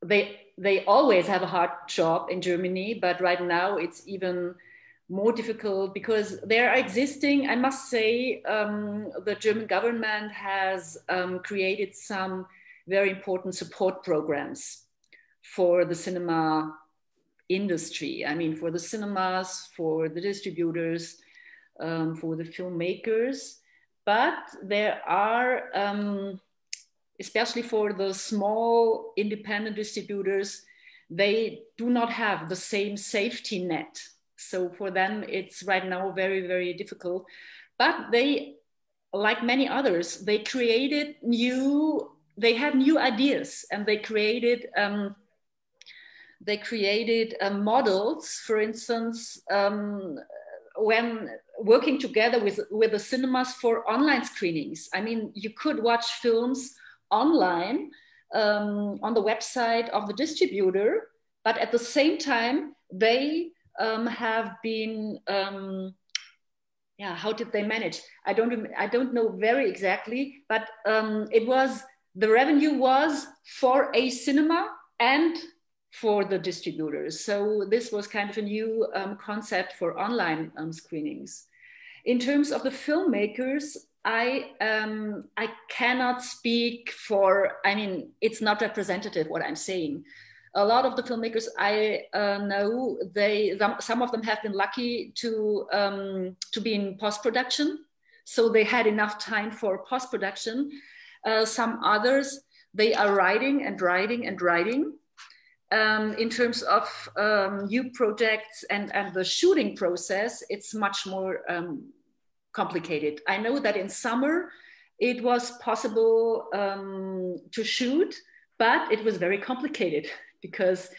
they always have a hard job in Germany, but right now it's even more difficult because they are existing. I must say, the German government has created some very important support programs for the cinema industry. I mean, for the cinemas, for the distributors, for the filmmakers. But there are, especially for the small independent distributors, they do not have the same safety net. So for them, it's right now very, very difficult. But they, like many others, they had new ideas, and they created models, for instance, when working together with the cinemas for online screenings. I mean, you could watch films online on the website of the distributor, but at the same time, they have been, how did they manage? I don't know very exactly, but the revenue was for a cinema and for the distributors. So this was kind of a new concept for online screenings. In terms of the filmmakers, I cannot speak for, I mean, it's not representative what I'm saying. A lot of the filmmakers I know, some of them have been lucky to be in post-production. So they had enough time for post-production. Some others, they are writing and writing and writing. In terms of new projects and the shooting process, it's much more complicated. I know that in summer, it was possible to shoot, but it was very complicated because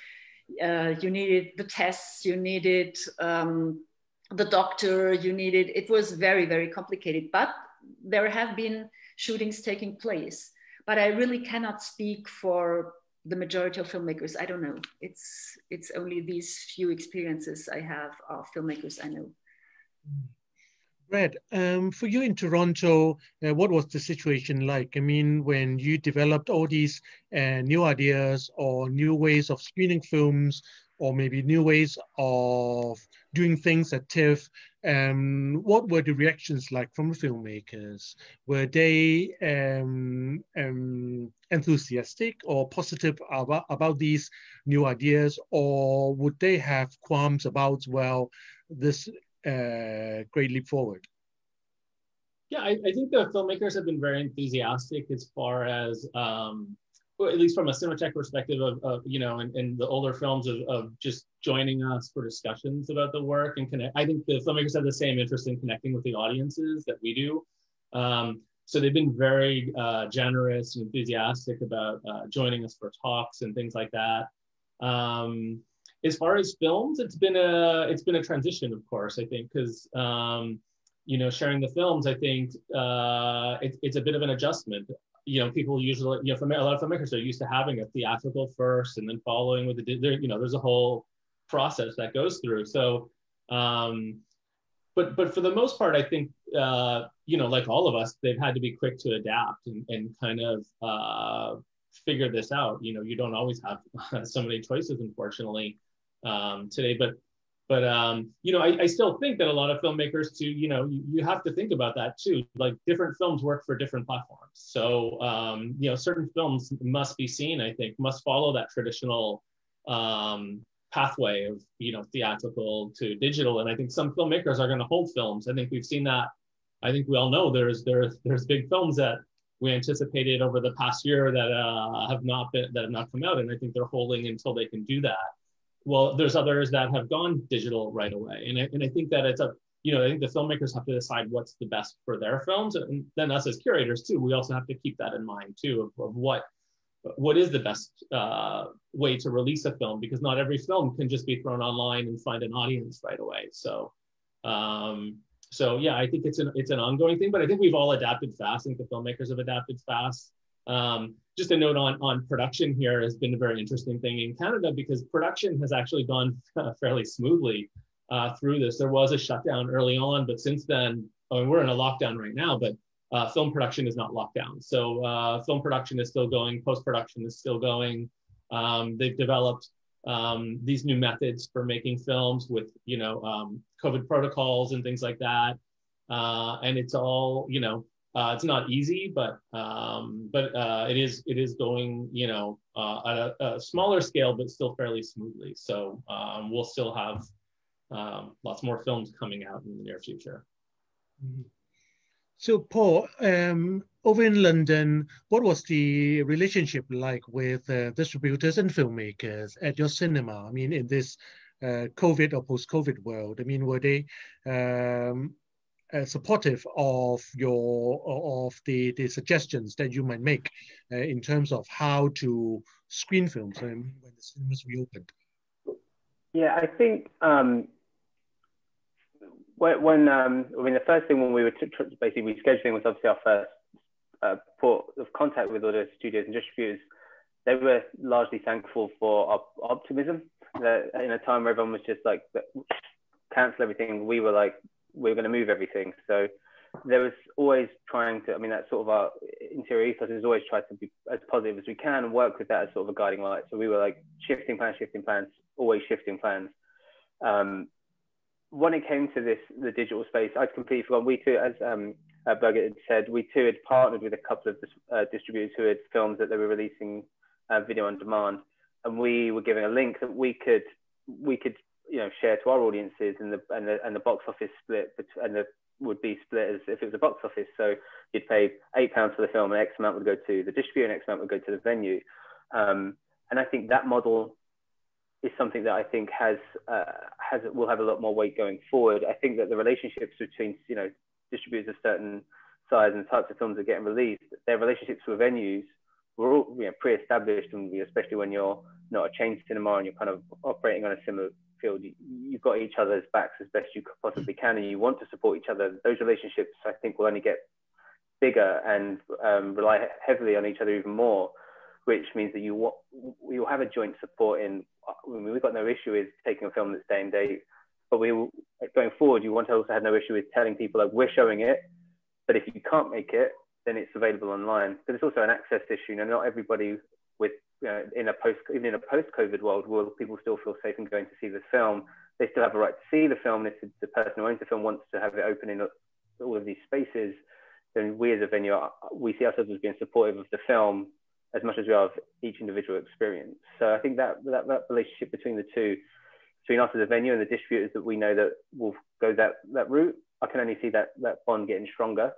you needed the tests, you needed the doctor, it was very, very complicated. But there have been shootings taking place. But I really cannot speak for the majority of filmmakers, I don't know. It's only these few experiences I have of filmmakers I know. Brad, for you in Toronto, what was the situation like? I mean, when you developed all these new ideas or new ways of screening films, or maybe new ways of doing things at TIFF, what were the reactions like from the filmmakers? Were they enthusiastic or positive about these new ideas, or would they have qualms about, well, this great leap forward? Yeah, I think the filmmakers have been very enthusiastic as far as, well, at least from a Cinematheque perspective of you know, and the older films of just joining us for discussions about the work and connect. I think the filmmakers have the same interest in connecting with the audiences that we do. So they've been very generous and enthusiastic about joining us for talks and things like that. As far as films, it's been a transition, of course, I think, because you know, sharing the films, I think it's a bit of an adjustment. You know, people usually, you know, a lot of filmmakers are used to having a theatrical first and then following with you know, there's a whole process that goes through. So, but for the most part, I think, you know, like all of us, they've had to be quick to adapt and kind of figure this out. You know, you don't always have so many choices, unfortunately, today, but you know, I still think that a lot of filmmakers too, you know, you have to think about that too. Like different films work for different platforms. So, you know, certain films must be seen, I think, must follow that traditional pathway of, you know, theatrical to digital. And I think some filmmakers are going to hold films. I think we've seen that. I think we all know there's big films that we anticipated over the past year that have not come out. And I think they're holding until they can do that. Well, there's others that have gone digital right away. And I think that it's you know, I think the filmmakers have to decide what's the best for their films. And then us as curators too, we also have to keep that in mind too, of what is the best way to release a film, because not every film can just be thrown online and find an audience right away. So, so yeah, I think it's an ongoing thing, but I think we've all adapted fast. I think the filmmakers have adapted fast. Just a note on production here has been a very interesting thing in Canada, because production has actually gone fairly smoothly through this. There was a shutdown early on, but since then, I mean, we're in a lockdown right now, but film production is not locked down. So film production is still going, post-production is still going. They've developed these new methods for making films with, you know, COVID protocols and things like that. And it's all, you know, it's not easy, but it is going, you know, at a smaller scale, but still fairly smoothly. So we'll still have lots more films coming out in the near future. So Paul, over in London, what was the relationship like with distributors and filmmakers at your cinema? I mean, in this COVID or post-COVID world, I mean, were they supportive of the suggestions that you might make in terms of how to screen films when the cinemas reopened? Yeah, I think when I mean, the first thing when we were basically rescheduling was obviously our first port of contact with all the studios and distributors. They were largely thankful for our optimism. That in a time where everyone was just like, cancel everything, we were like, we're going to move everything. So there was always trying to, I mean, that sort of our interior ethos is always try to be as positive as we can and work with that as sort of a guiding light. So we were like shifting plans, always shifting plans. When it came to the digital space, I'd completely forgotten. We too, as Birgit had said, we too had partnered with a couple of distributors who had films that they were releasing video on demand, and we were giving a link that we could you know, share to our audiences, and the box office split, and would be split as if it was a box office. So you'd pay £8 for the film, and X amount would go to the distributor, and X amount would go to the venue. And I think that model is something that I think will have a lot more weight going forward. I think that the relationships between, you know, distributors of certain size and types of films that are getting released, their relationships with venues were all, you know, pre-established, and especially when you're not a chain cinema and you're kind of operating on a similar field, you've got each other's backs as best you possibly can, and you want to support each other. Those relationships, I think, will only get bigger and rely heavily on each other even more. which means that you'll have a joint support in. I mean, we've got no issue with taking a film that's day and date, but going forward, you want to also have no issue with telling people like we're showing it, but if you can't make it, then it's available online. But it's also an access issue. Not everybody even in a post-COVID world, will people still feel safe in going to see this film? They still have a right to see the film. If the person who owns the film wants to have it open in all of these spaces, then we as a venue, we see ourselves as being supportive of the film as much as we are of each individual experience. So I think that relationship between the two, between us as a venue and the distributors that we know that will go that route, I can only see that bond getting stronger.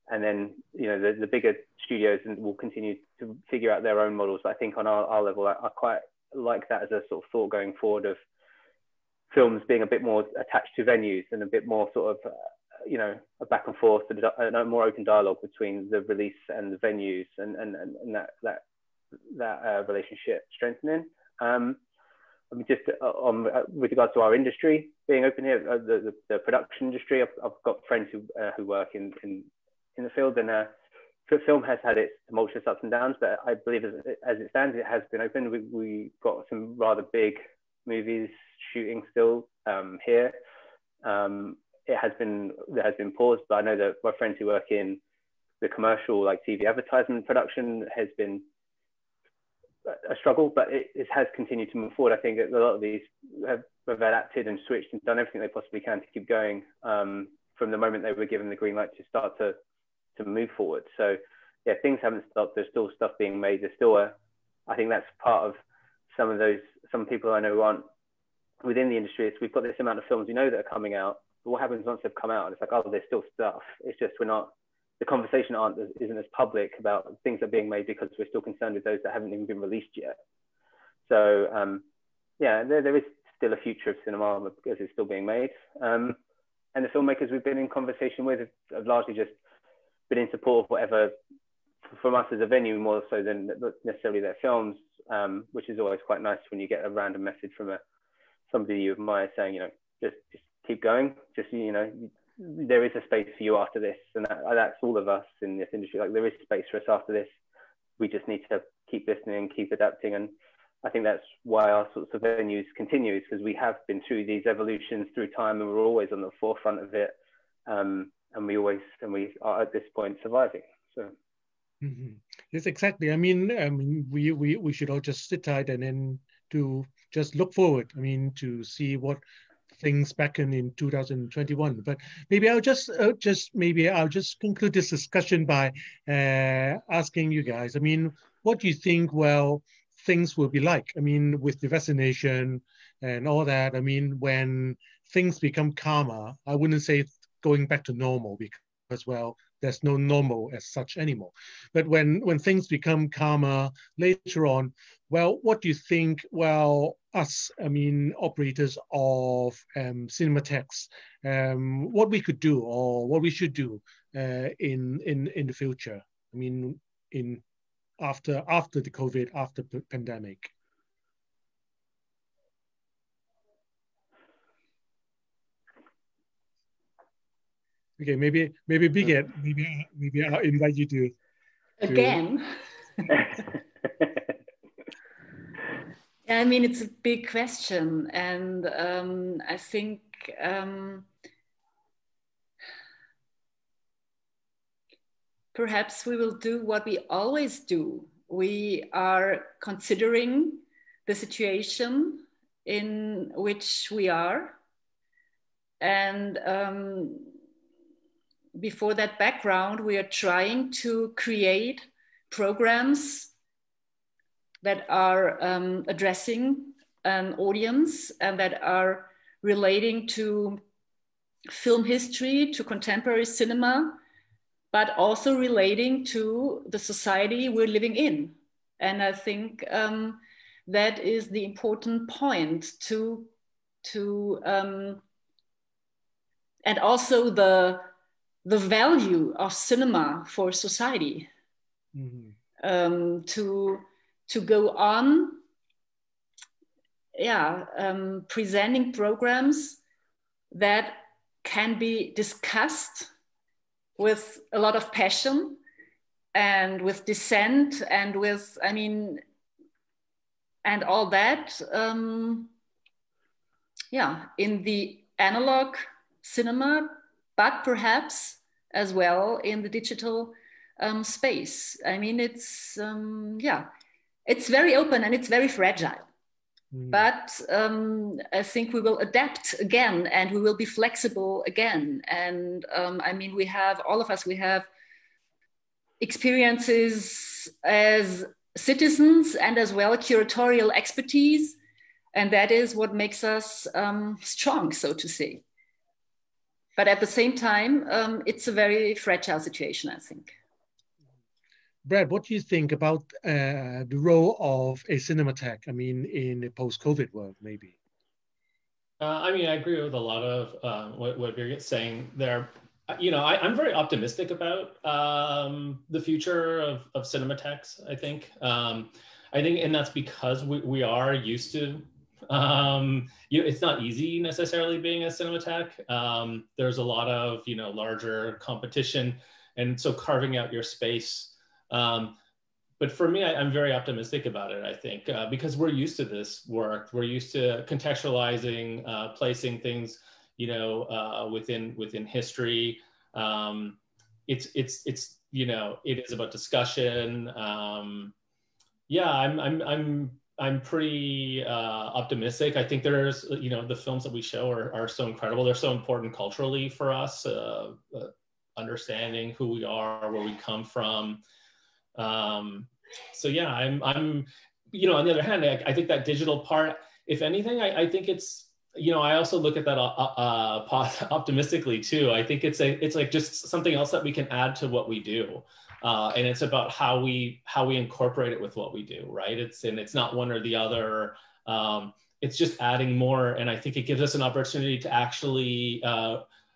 And then, the bigger studios will continue to figure out their own models. But I think on our level, I quite like that as a sort of thought going forward of films being a bit more attached to venues and a bit more sort of, a back and forth and a more open dialogue between the release and the venues and that relationship strengthening. I mean, just with regards to our industry being open here, the production industry, I've got friends who work in the field, and film has had its tumultuous ups and downs, but I believe as it stands, it has been open. We got some rather big movies shooting still here. There has been paused, but I know that my friends who work in the commercial, like TV advertisement production, has been a struggle, but it has continued to move forward. I think a lot of these have adapted and switched and done everything they possibly can to keep going from the moment they were given the green light to start to move forward. So yeah, things haven't stopped. There's still stuff being made. There's still I think that's part of some people I know who aren't within the industry. We've got this amount of films that are coming out, but what happens once they've come out? And it's like, oh, there's still stuff. It's just the conversation isn't as public about things that are being made because we're still concerned with those that haven't even been released yet. So yeah, there is still a future of cinema because it's still being made. And the filmmakers we've been in conversation with have largely just been in support of whatever from us as a venue, more so than necessarily their films, which is always quite nice when you get a random message from somebody you admire saying, just keep going, there is a space for you after this. And that's all of us in this industry. Like, there is space for us after this. We just need to keep listening, keep adapting. And I think that's why our sorts of venues continue, because we have been through these evolutions through time, and we're always on the forefront of it. And we are at this point surviving. So. Mm-hmm. Yes, exactly. I mean, we should all just sit tight and then to just look forward. I mean, to see what things beckon in 2021. But maybe I'll just conclude this discussion by asking you guys. I mean, what do you think? Well, things will be like. I mean, with the vaccination and all that. I mean, when things become calmer, I wouldn't say going back to normal, because, well, there's no normal as such anymore. But when things become calmer later on, well, what do you think? Well, us, I mean, operators of cinematheques, what we could do or what we should do in the future. I mean, after the COVID, after the pandemic. Okay, maybe Birgit, maybe I'll invite you to again. I mean, it's a big question, and I think perhaps we will do what we always do. We are considering the situation in which we are, and before that background, we are trying to create programs that are addressing an audience and that are relating to film history, to contemporary cinema, but also relating to the society we're living in. And I think that is the important point and also the value of cinema for society. Mm-hmm. To go on, presenting programs that can be discussed with a lot of passion and with dissent and with, I mean, and all that, yeah, in the analog cinema, but perhaps as well in the digital space. I mean, it's, yeah, it's very open and it's very fragile. But I think we will adapt again and we will be flexible again. And I mean, we have, all of us, we have experiences as citizens and as well curatorial expertise. And that is what makes us strong, so to say. But at the same time, it's a very fragile situation, I think. Brad, what do you think about the role of a cinematheque? I mean, in a post-COVID world, maybe. I mean, I agree with a lot of what Birgit's saying there. You know, I'm very optimistic about the future of cinematheques, I think. And that's because we are used to, you know, it's not easy necessarily being a cinematheque. There's a lot of, you know, larger competition. And so carving out your space. But for me, I'm very optimistic about it, I think, because we're used to this work. We're used to contextualizing, placing things, you know, within history. It's you know, it is about discussion. Yeah, I'm pretty optimistic. I think there's, you know, the films that we show are so incredible. They're so important culturally for us, understanding who we are, where we come from. So yeah, I'm, you know, on the other hand, I think that digital part, if anything, I think it's, you know, I also look at that optimistically too. I think it's like just something else that we can add to what we do. And it's about how we incorporate it with what we do, right? It's not one or the other. It's just adding more. And I think it gives us an opportunity to actually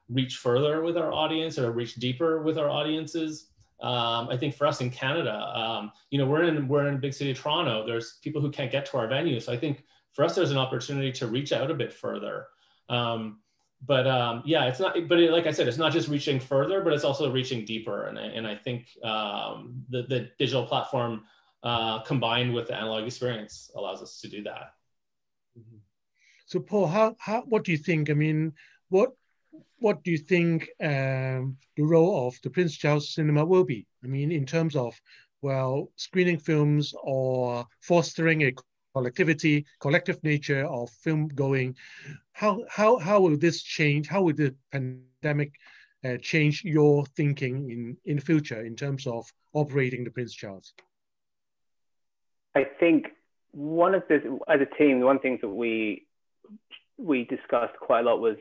reach further with our audience or reach deeper with our audiences. I think for us in Canada, you know, we're in a big city of Toronto. There's people who can't get to our venue. So I think for us, there's an opportunity to reach out a bit further. Yeah, it's not, but like I said, it's not just reaching further, but it's also reaching deeper. And I think the digital platform combined with the analog experience allows us to do that. So Paul, what do you think? I mean, what do you think the role of the Prince Charles Cinema will be? I mean, in terms of, well, screening films or fostering a collective nature of film going. How will this change? How will the pandemic change your thinking in the future in terms of operating the Prince Charles? I think as a team, one thing that we discussed quite a lot was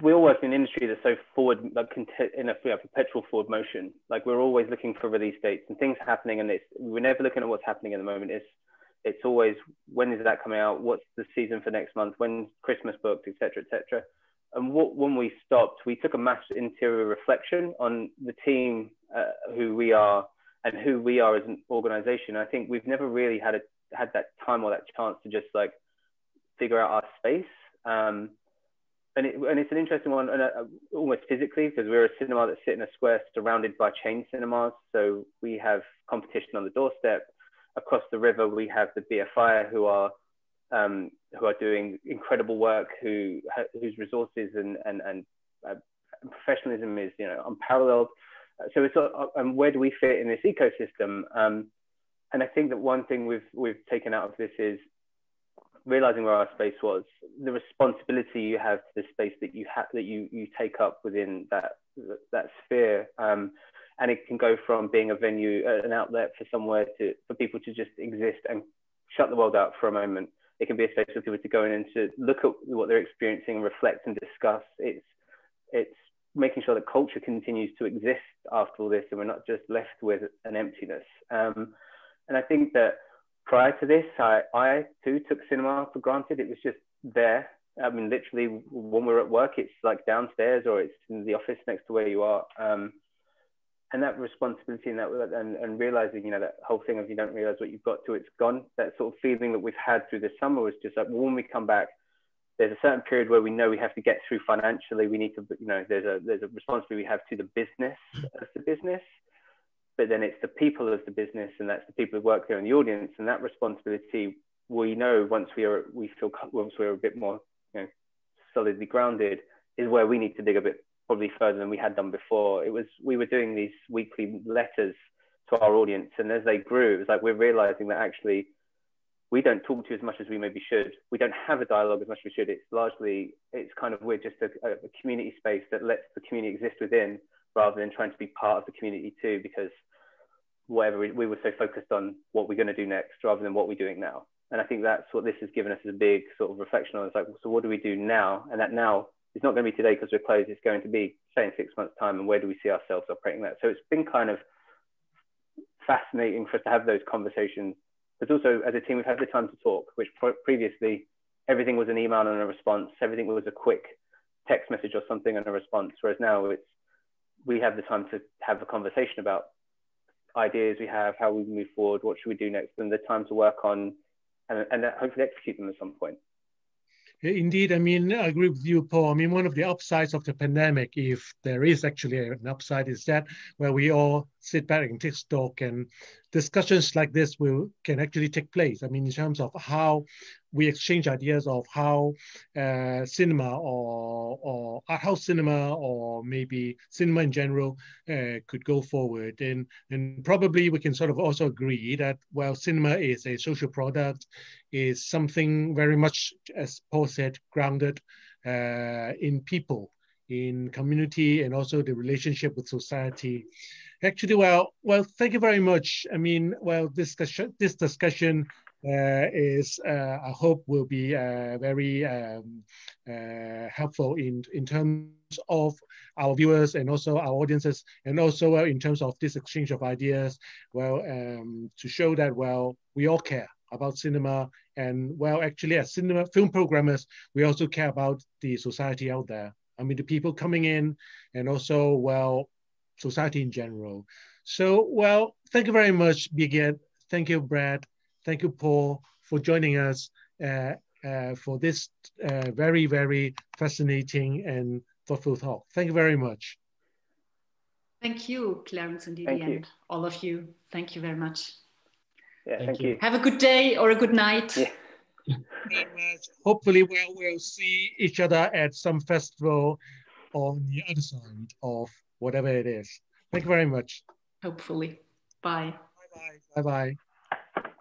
we all work in an industry that's so forward, like in a perpetual forward motion. Like we're always looking for release dates and things happening, and we're never looking at what's happening at the moment. It's always, when is that coming out? What's the season for next month? When's Christmas booked, etc., etc. And when we stopped, we took a mass interior reflection on the team, who we are and who we are as an organization. I think we've never really had that time or that chance to just like figure out our space. And it's an interesting one, almost physically, because we're a cinema that's sits in a square surrounded by chain cinemas. So we have competition on the doorstep. Across the river, we have the BFI who are doing incredible work, whose resources and professionalism is, you know, unparalleled. So it's where do we fit in this ecosystem? And I think that one thing we've taken out of this is realizing where our space was, the responsibility you have to the space that you take up within that sphere, and it can go from being a venue, an outlet for people to just exist and shut the world out for a moment. It can be a space for people to go in and to look at what they're experiencing and reflect and discuss. It's making sure that culture continues to exist after all this, and we're not just left with an emptiness. And I think that prior to this, I too took cinema for granted. It was just there. I mean, literally, when we're at work, it's like downstairs or it's in the office next to where you are. And that responsibility and realizing, you know, that whole thing of you don't realize what you've got till it's gone. That sort of feeling that we've had through the summer was just like, well, when we come back, there's a certain period where we know we have to get through financially. We need to, you know, there's a responsibility we have to the business as the business, but then it's the people as the business, and that's the people who work there in the audience. And that responsibility, we know once we're a bit more, you know, solidly grounded, is where we need to dig a bit probably further than we had done before. We were doing these weekly letters to our audience, and as they grew, it was like we're realizing that actually we don't talk to you as much as we maybe should. We don't have a dialogue as much as we should. It's kind of, we're just a community space that lets the community exist within, rather than trying to be part of the community too, because whatever we were so focused on what we're going to do next rather than what we're doing now. And I think that's what this has given us, as a big sort of reflection on. It's like, so what do we do now? And that now is not going to be today because we're closed. It's going to be, say, in 6 months' time. And where do we see ourselves operating that? So it's been kind of fascinating for us to have those conversations. But also, as a team, we've had the time to talk, which previously everything was an email and a response. Everything was a quick text message or something and a response. Whereas now we have the time to have a conversation about ideas we have, how we move forward, what should we do next, and the time to work on and hopefully execute them at some point. Indeed, I mean, I agree with you, Paul. I mean, one of the upsides of the pandemic, if there is actually an upside, is that where we all sit back and take stock, and discussions like this can actually take place. I mean, in terms of how we exchange ideas of how cinema or art house cinema, or maybe cinema in general, could go forward. And probably we can sort of also agree that, well, cinema is a social product, is something very much, as Paul said, grounded in people, in community, and also the relationship with society. Actually, well, thank you very much. I mean, well, this discussion is, I hope, will be very helpful in terms of our viewers and also our audiences, and also in terms of this exchange of ideas, well, to show that, well, we all care about cinema, and, well, actually, as cinema film programmers, we also care about the society out there. I mean, the people coming in, and also, well, society in general. So, well, thank you very much, Birgit. Thank you, Brad. Thank you, Paul, for joining us for this very, very fascinating and thoughtful talk. Thank you very much. Thank you, Clarence and Didi, and all of you. Thank you very much. Yeah, thank you. Have a good day or a good night. Yeah. Very much. Hopefully, we'll see each other at some festival on the other side of whatever it is. Thank you very much. Hopefully. Bye. Bye-bye. Bye-bye.